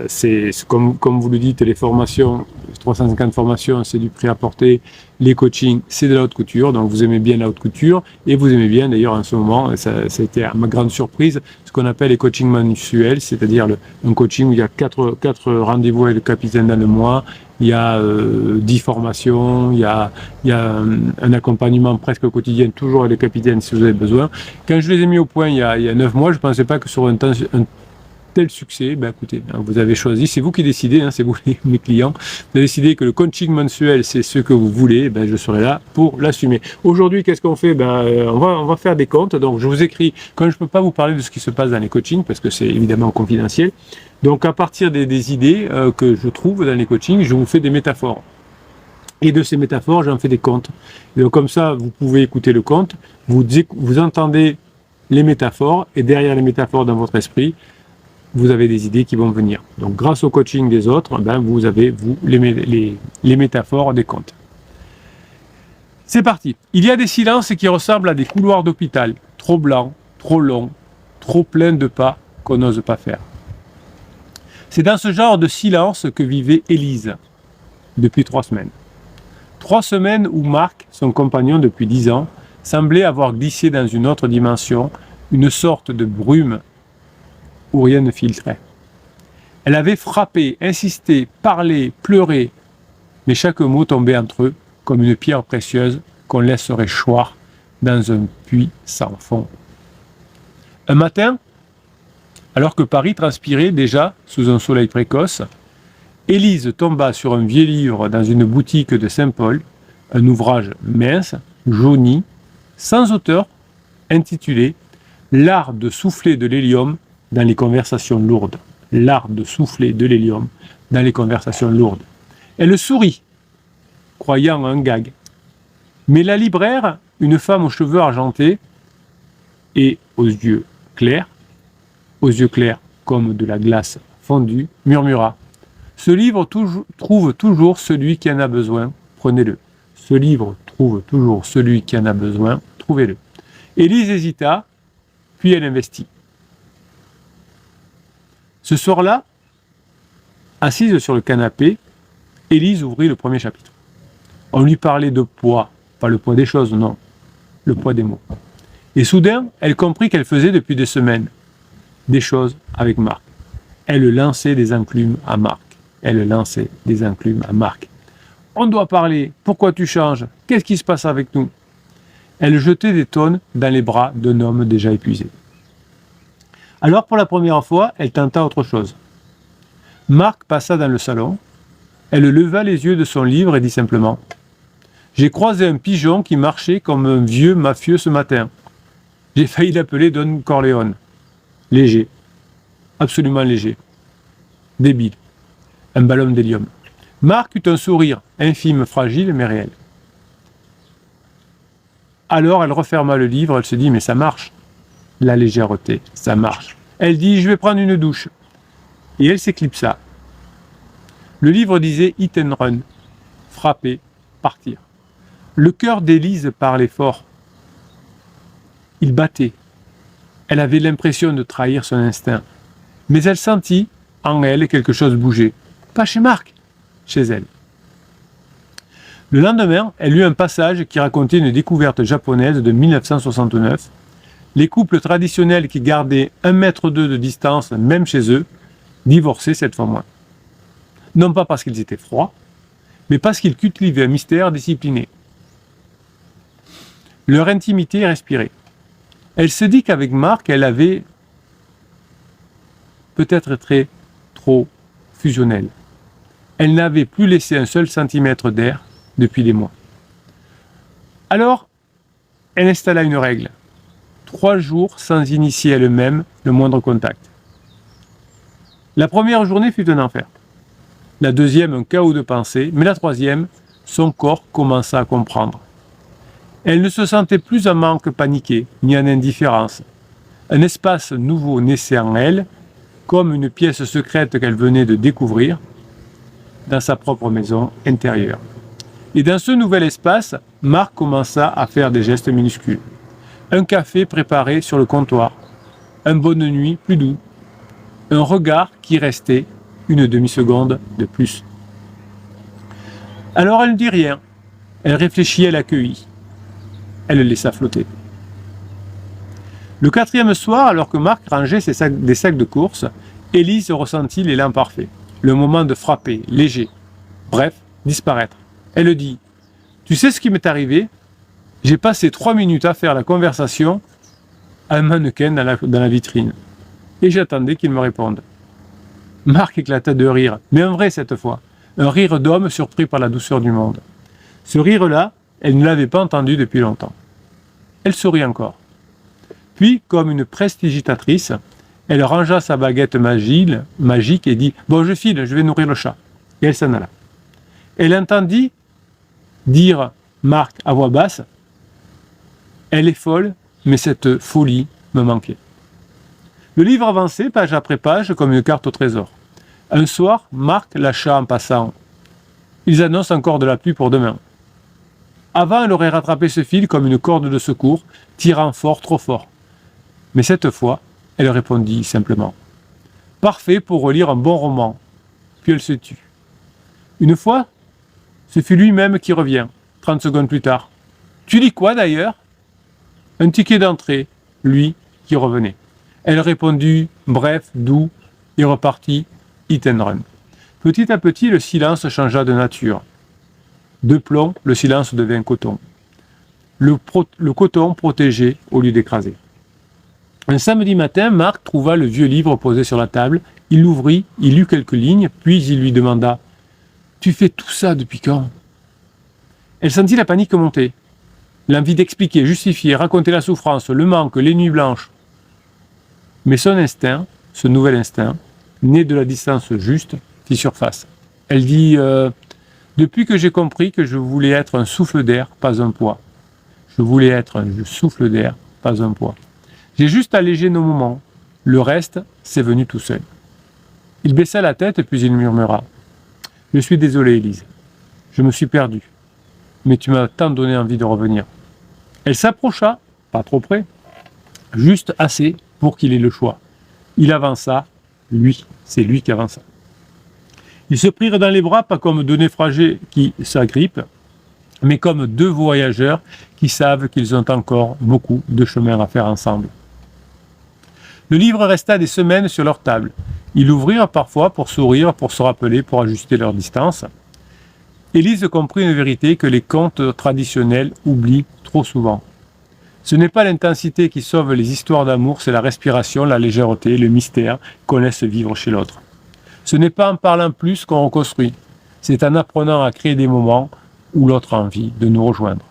C'est comme vous le dites, les formations, 350 formations, c'est du prix à porter. Les coachings, c'est de la haute couture. Donc vous aimez bien la haute couture et vous aimez bien d'ailleurs en ce moment, ça a été à ma grande surprise, ce qu'on appelle les coachings mensuels, c'est-à-dire un coaching où il y a 4 rendez-vous avec le capitaine dans le mois il y a 10 formations, il y a un accompagnement presque quotidien, toujours avec les capitaines si vous avez besoin. Quand je les ai mis au point il y a 9 mois, je ne pensais pas que sur un tel succès, ben écoutez, vous avez choisi, c'est vous qui décidez, hein, c'est vous mes clients, vous avez décidé que le coaching mensuel c'est ce que vous voulez, ben je serai là pour l'assumer. Aujourd'hui, qu'est-ce qu'on fait? On va faire des comptes, donc je vous écris, quand je ne peux pas vous parler de ce qui se passe dans les coachings, parce que c'est évidemment confidentiel, donc à partir des idées que je trouve dans les coachings, je vous fais des métaphores. Et de ces métaphores, j'en fais des comptes. Et donc comme ça, vous pouvez écouter le conte, vous entendez les métaphores, et derrière les métaphores dans votre esprit, vous avez des idées qui vont venir. Donc grâce au coaching des autres, vous avez les métaphores des contes. C'est parti. Il y a des silences qui ressemblent à des couloirs d'hôpital, trop blancs, trop longs, trop pleins de pas qu'on n'ose pas faire. C'est dans ce genre de silence que vivait Élise depuis 3 semaines. 3 semaines où Marc, son compagnon depuis 10 ans, semblait avoir glissé dans une autre dimension, une sorte de brume où rien ne filtrait. Elle avait frappé, insisté, parlé, pleuré, mais chaque mot tombait entre eux comme une pierre précieuse qu'on laisserait choir dans un puits sans fond. Un matin, alors que Paris transpirait déjà sous un soleil précoce, Élise tomba sur un vieux livre dans une boutique de Saint-Paul, un ouvrage mince, jauni, sans auteur, intitulé « L'art de souffler de l'hélium dans les conversations lourdes ». L'art de souffler de l'hélium dans les conversations lourdes. Elle sourit, croyant à un gag. Mais la libraire, une femme aux cheveux argentés et aux yeux clairs comme de la glace fondue, murmura « Ce livre trouve toujours celui qui en a besoin, prenez-le. Ce livre trouve toujours celui qui en a besoin, trouvez-le. » Élise hésita, puis elle investit. Ce soir-là, assise sur le canapé, Élise ouvrit le premier chapitre. On lui parlait de poids, pas le poids des choses, non, le poids des mots. Et soudain, elle comprit qu'elle faisait depuis des semaines des choses avec Marc. Elle lançait des enclumes à Marc. On doit parler, pourquoi tu changes? Qu'est-ce qui se passe avec nous? Elle jetait des tonnes dans les bras d'un homme déjà épuisé. Alors pour la première fois, elle tenta autre chose. Marc passa dans le salon, elle leva les yeux de son livre et dit simplement « J'ai croisé un pigeon qui marchait comme un vieux mafieux ce matin. J'ai failli l'appeler Don Corleone. Léger, absolument léger, débile, un ballon d'hélium. » Marc eut un sourire, infime, fragile, mais réel. Alors elle referma le livre, elle se dit « Mais ça marche. » La légèreté, ça marche. Elle dit « Je vais prendre une douche. » Et elle s'éclipsa. Le livre disait « Hit and run », frapper, partir. Le cœur d'Élise parlait fort. Il battait. Elle avait l'impression de trahir son instinct. Mais elle sentit en elle quelque chose bouger. Pas chez Marc, chez elle. Le lendemain, elle lut un passage qui racontait une découverte japonaise de 1969. Les couples traditionnels qui gardaient 1,2 m de distance, même chez eux, divorçaient 7 fois moins. Non pas parce qu'ils étaient froids, mais parce qu'ils cultivaient un mystère discipliné. Leur intimité respirait. Elle se dit qu'avec Marc, elle avait peut-être été trop fusionnelle. Elle n'avait plus laissé un seul centimètre d'air depuis des mois. Alors, elle installa une règle. 3 jours sans initier elle-même le moindre contact. La première journée fut un enfer. La deuxième, un chaos de pensée, mais la troisième, son corps commença à comprendre. Elle ne se sentait plus en manque paniqué, ni en indifférence. Un espace nouveau naissait en elle, comme une pièce secrète qu'elle venait de découvrir dans sa propre maison intérieure. Et dans ce nouvel espace, Marc commença à faire des gestes minuscules. Un café préparé sur le comptoir, un bonne nuit plus doux, un regard qui restait une demi-seconde de plus. Alors elle ne dit rien, elle réfléchit, elle accueillit, elle le laissa flotter. Le 4e soir, alors que Marc rangeait des sacs de course, Élise ressentit l'élan parfait, le moment de frapper, léger. Bref, disparaître. Elle dit, tu sais ce qui m'est arrivé? J'ai passé 3 minutes à faire la conversation à un mannequin dans la vitrine. Et j'attendais qu'il me réponde. Marc éclata de rire, mais un vrai cette fois. Un rire d'homme surpris par la douceur du monde. Ce rire-là, elle ne l'avait pas entendu depuis longtemps. Elle sourit encore. Puis, comme une prestidigitatrice, elle rangea sa baguette magique et dit « Bon, je file, je vais nourrir le chat. » Et elle s'en alla. Elle entendit dire Marc à voix basse « Elle est folle, mais cette folie me manquait. » Le livre avançait page après page comme une carte au trésor. Un soir, Marc lâcha en passant « Ils annoncent encore de la pluie pour demain. » Avant, elle aurait rattrapé ce fil comme une corde de secours, tirant fort, trop fort. Mais cette fois, elle répondit simplement « Parfait pour relire un bon roman. » Puis elle se tut. Une fois, ce fut lui-même qui revient, 30 secondes plus tard. « Tu lis quoi d'ailleurs ?» Un ticket d'entrée, lui, qui revenait. Elle répondit, bref, doux, et repartit, hit and run. Petit à petit, le silence changea de nature. De plomb, le silence devint coton. Le coton protégeait au lieu d'écraser. Un samedi matin, Marc trouva le vieux livre posé sur la table. Il l'ouvrit, il lut quelques lignes, puis il lui demanda « Tu fais tout ça depuis quand ?» Elle sentit la panique monter. L'envie d'expliquer, justifier, raconter la souffrance, le manque, les nuits blanches. Mais son instinct, ce nouvel instinct, né de la distance juste, fit surface. Elle dit depuis que j'ai compris que je voulais être un souffle d'air, pas un poids. Je voulais être un souffle d'air, pas un poids. J'ai juste allégé nos moments. Le reste, c'est venu tout seul. » Il baissa la tête, puis il murmura « Je suis désolé, Élise. Je me suis perdu. Mais tu m'as tant donné envie de revenir. » Elle s'approcha, pas trop près, juste assez pour qu'il ait le choix. Il avança, c'est lui qui avança. Ils se prirent dans les bras, pas comme deux naufragés qui s'agrippent, mais comme deux voyageurs qui savent qu'ils ont encore beaucoup de chemin à faire ensemble. Le livre resta des semaines sur leur table. Ils l'ouvrirent parfois pour sourire, pour se rappeler, pour ajuster leur distance. Élise comprit une vérité que les contes traditionnels oublient trop souvent. Ce n'est pas l'intensité qui sauve les histoires d'amour, c'est la respiration, la légèreté, le mystère qu'on laisse vivre chez l'autre. Ce n'est pas en parlant plus qu'on reconstruit, c'est en apprenant à créer des moments où l'autre a envie de nous rejoindre.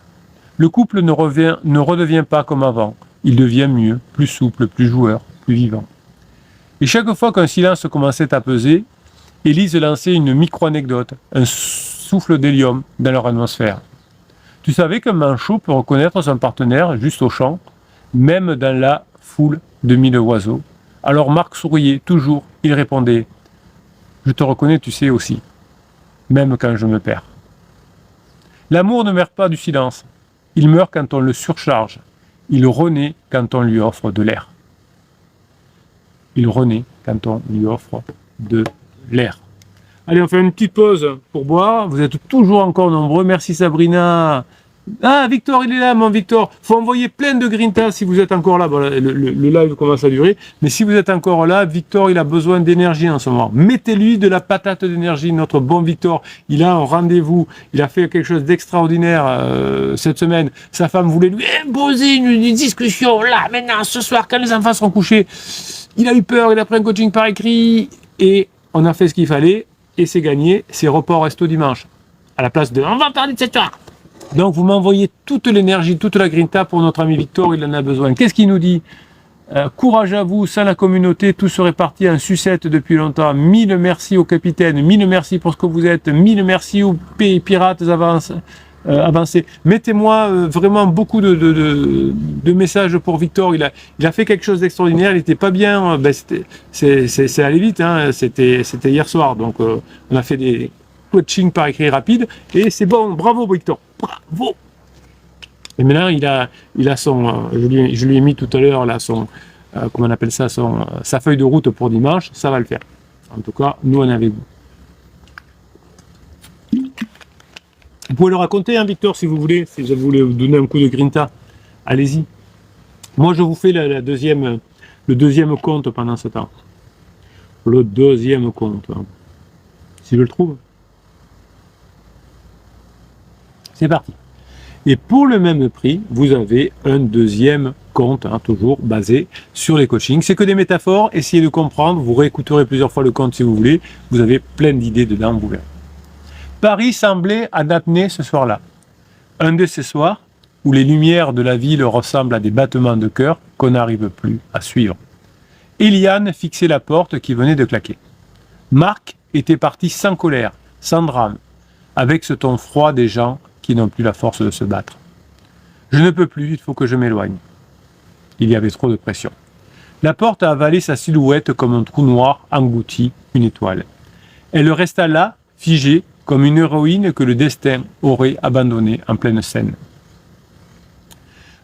Le couple ne redevient pas comme avant, il devient mieux, plus souple, plus joueur, plus vivant. Et chaque fois qu'un silence commençait à peser, Élise lançait une micro-anecdote, un souffle d'hélium dans leur atmosphère. Tu savais qu'un manchot peut reconnaître son partenaire juste au chant, même dans la foule de 1000 oiseaux. Alors Marc souriait toujours, il répondait « Je te reconnais, tu sais aussi, même quand je me perds. » L'amour ne meurt pas du silence, il meurt quand on le surcharge, il renaît quand on lui offre de l'air. Il renaît quand on lui offre de l'air. Allez, on fait une petite pause pour boire. Vous êtes toujours encore nombreux. Merci Sabrina. Ah, Victor, il est là, mon Victor. Faut envoyer plein de grinta si vous êtes encore là. Bon, le live commence à durer. Mais si vous êtes encore là, Victor, il a besoin d'énergie en ce moment. Mettez-lui de la patate d'énergie. Notre bon Victor, il a un rendez-vous. Il a fait quelque chose d'extraordinaire cette semaine. Sa femme voulait lui imposer une discussion là, maintenant, ce soir, quand les enfants seront couchés. Il a eu peur, il a pris un coaching par écrit. Et on a fait ce qu'il fallait. Et c'est gagné, c'est report resto dimanche. À la place de on va parler de cette heure. Donc vous m'envoyez toute l'énergie, toute la grinta pour notre ami Victor, il en a besoin. Qu'est-ce qu'il nous dit? Courage à vous, sans la communauté, tout serait parti en sucette depuis longtemps. 1000 merci au capitaine, 1000 merci pour ce que vous êtes, 1000 merci aux pirates avancés. Mettez-moi vraiment beaucoup de messages pour Victor. Il a fait quelque chose d'extraordinaire, il n'était pas bien. C'est allé vite, hein. C'était hier soir. Donc on a fait des coachings par écrit rapide et c'est bon. Bravo Victor, bravo. Et maintenant il a son, je lui ai mis tout à l'heure là son, comment on appelle ça, sa feuille de route pour dimanche. Ça va le faire. En tout cas, nous on est avec vous. Vous pouvez le raconter, hein, Victor, si vous voulez, si vous voulez vous donner un coup de grinta. Allez-y. Moi, je vous fais le deuxième conte pendant ce temps. Le deuxième conte. Hein. Si je le trouve. C'est parti. Et pour le même prix, vous avez un deuxième compte, toujours basé sur les coachings. C'est que des métaphores, essayez de comprendre, vous réécouterez plusieurs fois le compte si vous voulez, vous avez plein d'idées dedans, vous verrez. Paris semblait en apnée ce soir-là. Un de ces soirs où les lumières de la ville ressemblent à des battements de cœur qu'on n'arrive plus à suivre. Eliane fixait la porte qui venait de claquer. Marc était parti sans colère, sans drame, avec ce ton froid des gens qui n'ont plus la force de se battre. Je ne peux plus, il faut que je m'éloigne. Il y avait trop de pression. La porte a avalé sa silhouette comme un trou noir englouti une étoile. Elle resta là, figée, comme une héroïne que le destin aurait abandonnée en pleine scène.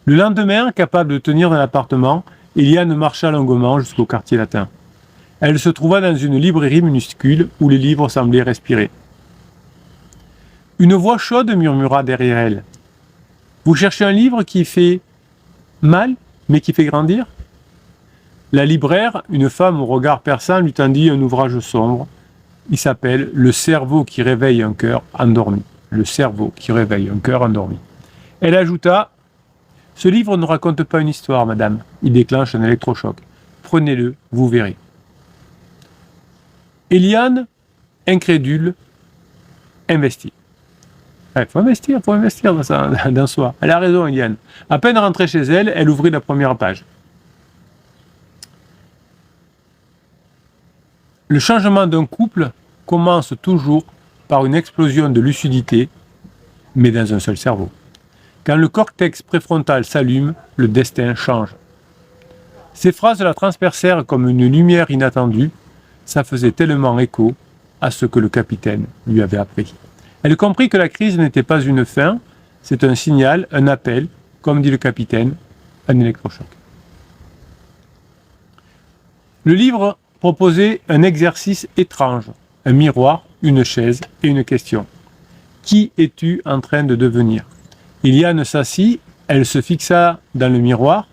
Le lendemain, capable de tenir dans l'appartement, Eliane marcha longuement jusqu'au quartier latin. Elle se trouva dans une librairie minuscule où les livres semblaient respirer. Une voix chaude murmura derrière elle. « Vous cherchez un livre qui fait mal, mais qui fait grandir ?» La libraire, une femme au regard perçant, lui tendit un ouvrage sombre. Il s'appelle « Le cerveau qui réveille un cœur endormi ». Le cerveau qui réveille un cœur endormi. Elle ajouta « Ce livre ne raconte pas une histoire, madame. Il déclenche un électrochoc. Prenez-le, vous verrez. » Eliane, incrédule, investit. Il faut investir dans soi. Elle a raison, Eliane. À peine rentrée chez elle, elle ouvrit la première page. Le changement d'un couple commence toujours par une explosion de lucidité, mais dans un seul cerveau. Quand le cortex préfrontal s'allume, le destin change. Ces phrases la transpercèrent comme une lumière inattendue. Ça faisait tellement écho à ce que le capitaine lui avait appris. Elle comprit que la crise n'était pas une fin, c'est un signal, un appel, comme dit le capitaine, un électrochoc. Le livre proposait un exercice étrange, un miroir, une chaise et une question. Qui es-tu en train de devenir ? Eliane s'assit, elle se fixa dans le miroir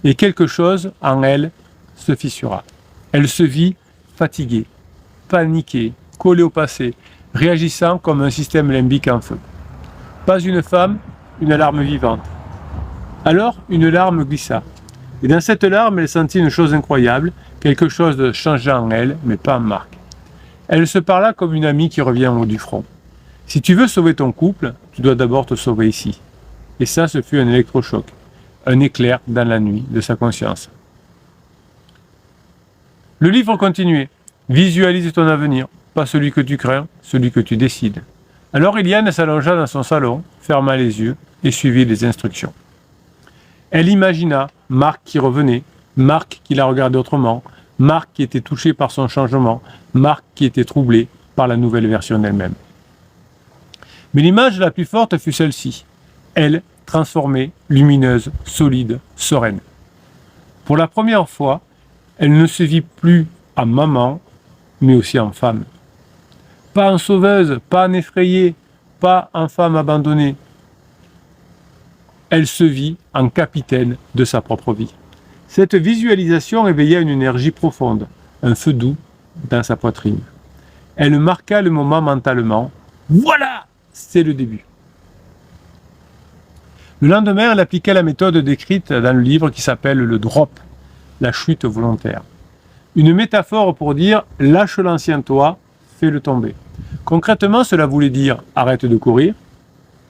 et quelque chose en elle se fissura. Elle se vit fatiguée, paniquée, collée au passé, réagissant comme un système limbique en feu. Pas une femme, une larme vivante. Alors, une larme glissa. Et dans cette larme, elle sentit une chose incroyable, quelque chose de changeant en elle, mais pas en Marc. Elle se parla comme une amie qui revient au haut du front. Si tu veux sauver ton couple, tu dois d'abord te sauver ici. Et ça, ce fut un électrochoc, un éclair dans la nuit de sa conscience. Le livre continuait. Visualise ton avenir, pas celui que tu crains, celui que tu décides. Alors Eliane s'allongea dans son salon, ferma les yeux et suivit les instructions. Elle imagina Marc qui revenait, Marc qui la regardait autrement, Marc qui était touché par son changement, Marc qui était troublé par la nouvelle version d'elle-même. Mais l'image la plus forte fut celle-ci. Elle, transformée, lumineuse, solide, sereine. Pour la première fois, elle ne se vit plus en maman, mais aussi en femme. Pas en sauveuse, pas en effrayée, pas en femme abandonnée. Elle se vit en capitaine de sa propre vie. Cette visualisation éveilla une énergie profonde, un feu doux dans sa poitrine. Elle marqua le moment mentalement. Voilà, c'est le début. Le lendemain, elle appliqua la méthode décrite dans le livre qui s'appelle le drop, la chute volontaire. Une métaphore pour dire « lâche l'ancien toi, fais-le tomber ». Concrètement, cela voulait dire « arrête de courir,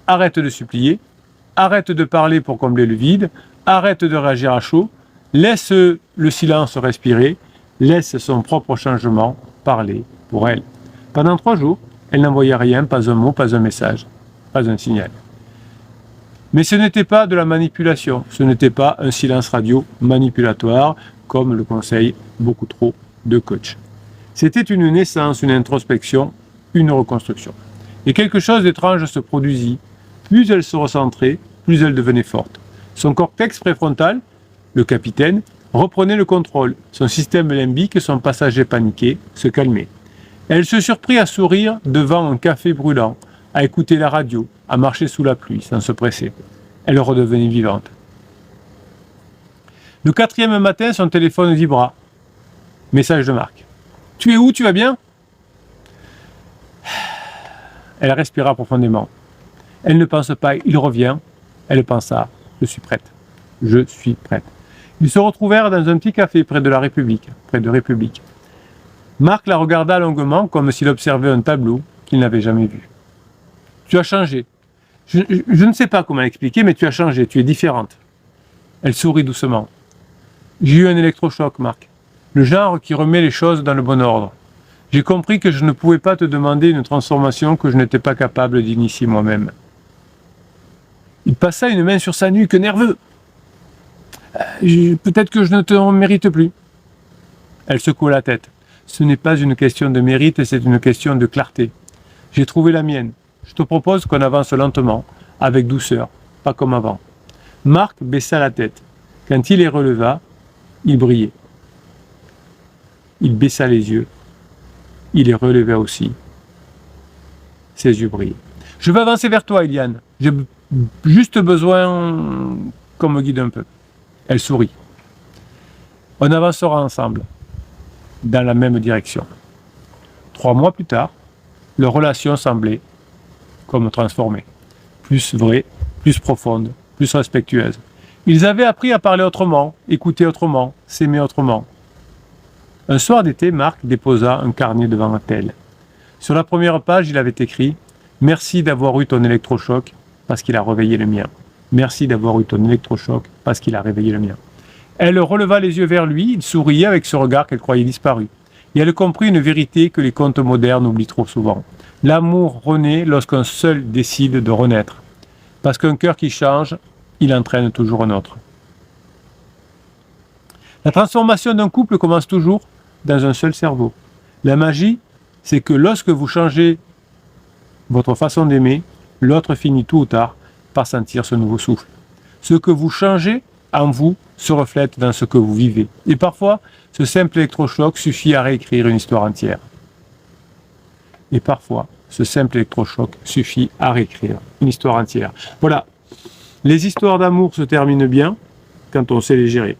arrête de supplier, arrête de parler pour combler le vide, arrête de réagir à chaud, laisse le silence respirer, laisse son propre changement parler pour elle ». Pendant 3 jours, elle n'envoyait rien, pas un mot, pas un message, pas un signal. Mais ce n'était pas de la manipulation, ce n'était pas un silence radio manipulatoire, comme le conseillent beaucoup trop de coachs. C'était une naissance, une introspection, une reconstruction. Et quelque chose d'étrange se produisit. Plus elle se recentrait, plus elle devenait forte. Son cortex préfrontal, le capitaine, reprenait le contrôle. Son système limbique, son passager paniqué, se calmait. Elle se surprit à sourire devant un café brûlant, à écouter la radio, à marcher sous la pluie sans se presser. Elle redevenait vivante. Le 4e matin, son téléphone vibra. Message de Marc. « Tu es où? Tu vas bien ?» Elle respira profondément. Elle ne pense pas, il revient. Elle pensa, je suis prête. Je suis prête. Ils se retrouvèrent dans un petit café près de la République, près de République. Marc la regarda longuement comme s'il observait un tableau qu'il n'avait jamais vu. Tu as changé. Je ne sais pas comment l'expliquer, mais tu as changé, tu es différente. Elle sourit doucement. J'ai eu un électrochoc, Marc. Le genre qui remet les choses dans le bon ordre. J'ai compris que je ne pouvais pas te demander une transformation que je n'étais pas capable d'initier moi-même. Il passa une main sur sa nuque, nerveux. Peut-être que je ne te mérite plus. Elle secoua la tête. Ce n'est pas une question de mérite, c'est une question de clarté. J'ai trouvé la mienne. Je te propose qu'on avance lentement, avec douceur, pas comme avant. Marc baissa la tête. Quand il les releva, il brillait. Il baissa les yeux. Il les releva aussi. Ses yeux brillaient. Je vais avancer vers toi, Eliane. J'ai juste besoin qu'on me guide un peu. Elle sourit. On avancera ensemble, dans la même direction. 3 mois plus tard, leur relation semblait comme transformée. Plus vraie, plus profonde, plus respectueuse. Ils avaient appris à parler autrement, écouter autrement, s'aimer autrement. Un soir d'été, Marc déposa un carnet devant elle. Sur la première page, il avait écrit « Merci d'avoir eu ton électrochoc parce qu'il a réveillé le mien. Merci d'avoir eu ton électrochoc parce qu'il a réveillé le mien. » Elle releva les yeux vers lui, il souriait avec ce regard qu'elle croyait disparu. Et elle comprit une vérité que les contes modernes oublient trop souvent. L'amour renaît lorsqu'un seul décide de renaître. Parce qu'un cœur qui change, il entraîne toujours un autre. La transformation d'un couple commence toujours dans un seul cerveau. La magie, c'est que lorsque vous changez votre façon d'aimer, l'autre finit tôt ou tard par sentir ce nouveau souffle. Ce que vous changez en vous se reflète dans ce que vous vivez. Et parfois, ce simple électrochoc suffit à réécrire une histoire entière. Et parfois, ce simple électrochoc suffit à réécrire une histoire entière. Voilà. Les histoires d'amour se terminent bien quand on sait les gérer.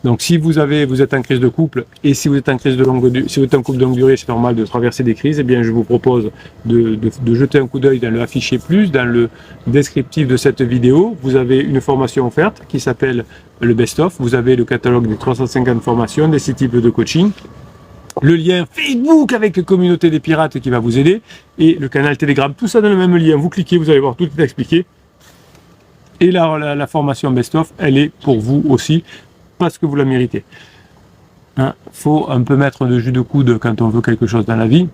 Donc si vous êtes en crise de couple, et si vous êtes en crise de longue durée, si vous êtes en couple de longue durée, c'est normal de traverser des crises, eh bien je vous propose de jeter un coup d'œil dans le affiché plus, dans le descriptif de cette vidéo. Vous avez une formation offerte qui s'appelle le best-of. Vous avez le catalogue des 350 formations, des 6 types de coaching, le lien Facebook avec la communauté des pirates qui va vous aider, et le canal Telegram, tout ça dans le même lien. Vous cliquez, vous allez voir, tout est expliqué. Et la formation best-of, elle est pour vous aussi, parce que vous la méritez. Faut un peu mettre de jus de coude quand on veut quelque chose dans la vie.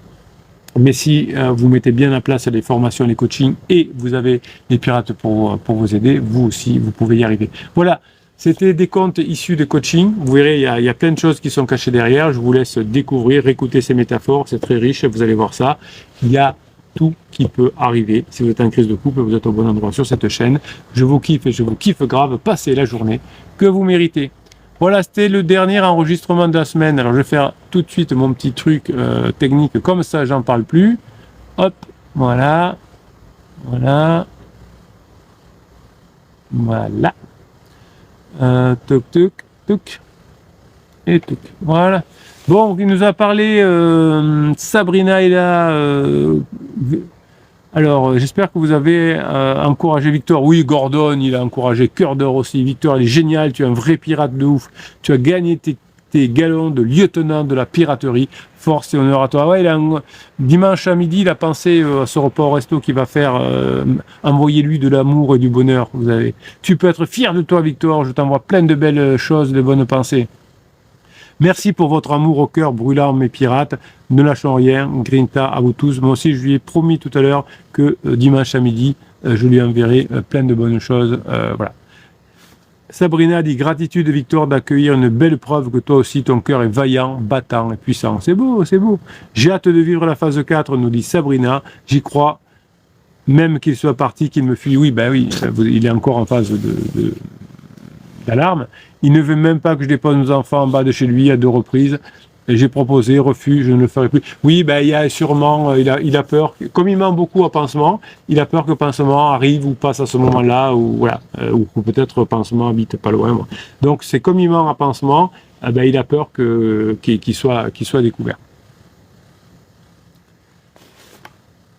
Mais si vous mettez bien en place les formations, les coachings, et vous avez les pirates pour vous aider, vous aussi, vous pouvez y arriver. Voilà, c'était des comptes issus de coaching. Vous verrez, il y a plein de choses qui sont cachées derrière. Je vous laisse découvrir, écouter ces métaphores. C'est très riche, vous allez voir ça. Il y a tout qui peut arriver. Si vous êtes en crise de couple, vous êtes au bon endroit sur cette chaîne. Je vous kiffe et je vous kiffe grave. Passez la journée que vous méritez. Voilà, c'était le dernier enregistrement de la semaine. Alors, je vais faire tout de suite mon petit truc technique. Comme ça, j'en parle plus. Hop, voilà. Voilà. Voilà. Toc, toc, toc. Et toc. Voilà. Bon, il nous a parlé, Sabrina est là. Alors, j'espère que vous avez encouragé Victor. Oui, Gordon, il a encouragé Cœur d'Or aussi. Victor, il est génial, tu es un vrai pirate de ouf. Tu as gagné tes galons de lieutenant de la piraterie. Force et honneur à toi. Ouais, dimanche à midi, il a pensé à ce repas au resto qu'il va faire. Envoyez-lui de l'amour et du bonheur. Tu peux être fier de toi, Victor. Je t'envoie plein de belles choses, de bonnes pensées. Merci pour votre amour au cœur brûlant, mes pirates. Ne lâchons rien. Grinta à vous tous. Moi aussi, je lui ai promis tout à l'heure que dimanche à midi, je lui enverrai plein de bonnes choses. Voilà. Sabrina dit gratitude, Victor, d'accueillir une belle preuve que toi aussi, ton cœur est vaillant, battant et puissant. C'est beau, c'est beau. J'ai hâte de vivre la phase 4, nous dit Sabrina. J'y crois. Même qu'il soit parti, qu'il me fuit. Oui, ben oui, il est encore en phase d'alarme. Il ne veut même pas que je dépose nos enfants en bas de chez lui à 2 reprises. Et j'ai proposé, refus, je ne le ferai plus. Oui, ben il y a sûrement, il a peur, comme il ment beaucoup à Pansement, il a peur que Pansement arrive ou passe à ce moment-là, ou voilà, ou peut-être Pansement habite pas loin. Moi. Donc c'est comme il ment à Pansement, ben il a peur qu'il soit découvert.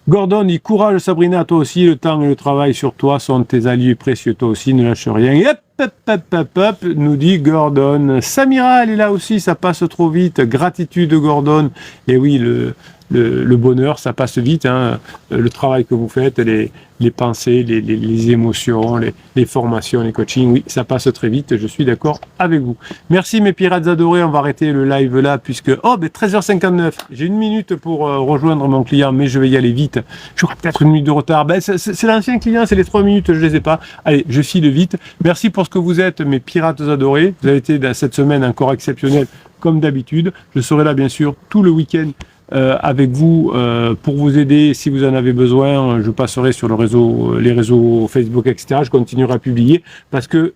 Gordon dit courage Sabrina, toi aussi, le temps et le travail sur toi sont tes alliés précieux, toi aussi, ne lâche rien. Et hop, nous dit Gordon. Samira, elle est là aussi, ça passe trop vite. Gratitude Gordon. Et oui, le bonheur, ça passe vite. Hein. Le travail que vous faites, les pensées, les émotions, les formations, les coachings, oui, ça passe très vite. Je suis d'accord avec vous. Merci mes pirates adorés. On va arrêter le live là puisque 13h59. J'ai 1 minute pour rejoindre mon client, mais je vais y aller vite. J'aurai peut-être 1 minute de retard. Ben, c'est l'ancien client, c'est les 3 minutes, je les ai pas. Allez, je file vite. Merci pour ce que vous êtes, mes pirates adorés. Vous avez été dans cette semaine encore exceptionnelle comme d'habitude. Je serai là bien sûr tout le week-end. Avec vous pour vous aider si vous en avez besoin. Je passerai sur les réseaux Facebook, etc. Je continuerai à publier parce que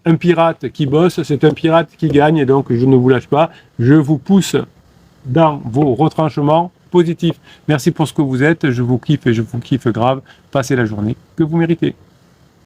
un pirate qui bosse, c'est un pirate qui gagne, et donc je ne vous lâche pas. Je vous pousse dans vos retranchements positifs. Merci pour ce que vous êtes. Je vous kiffe et je vous kiffe grave. Passez la journée que vous méritez.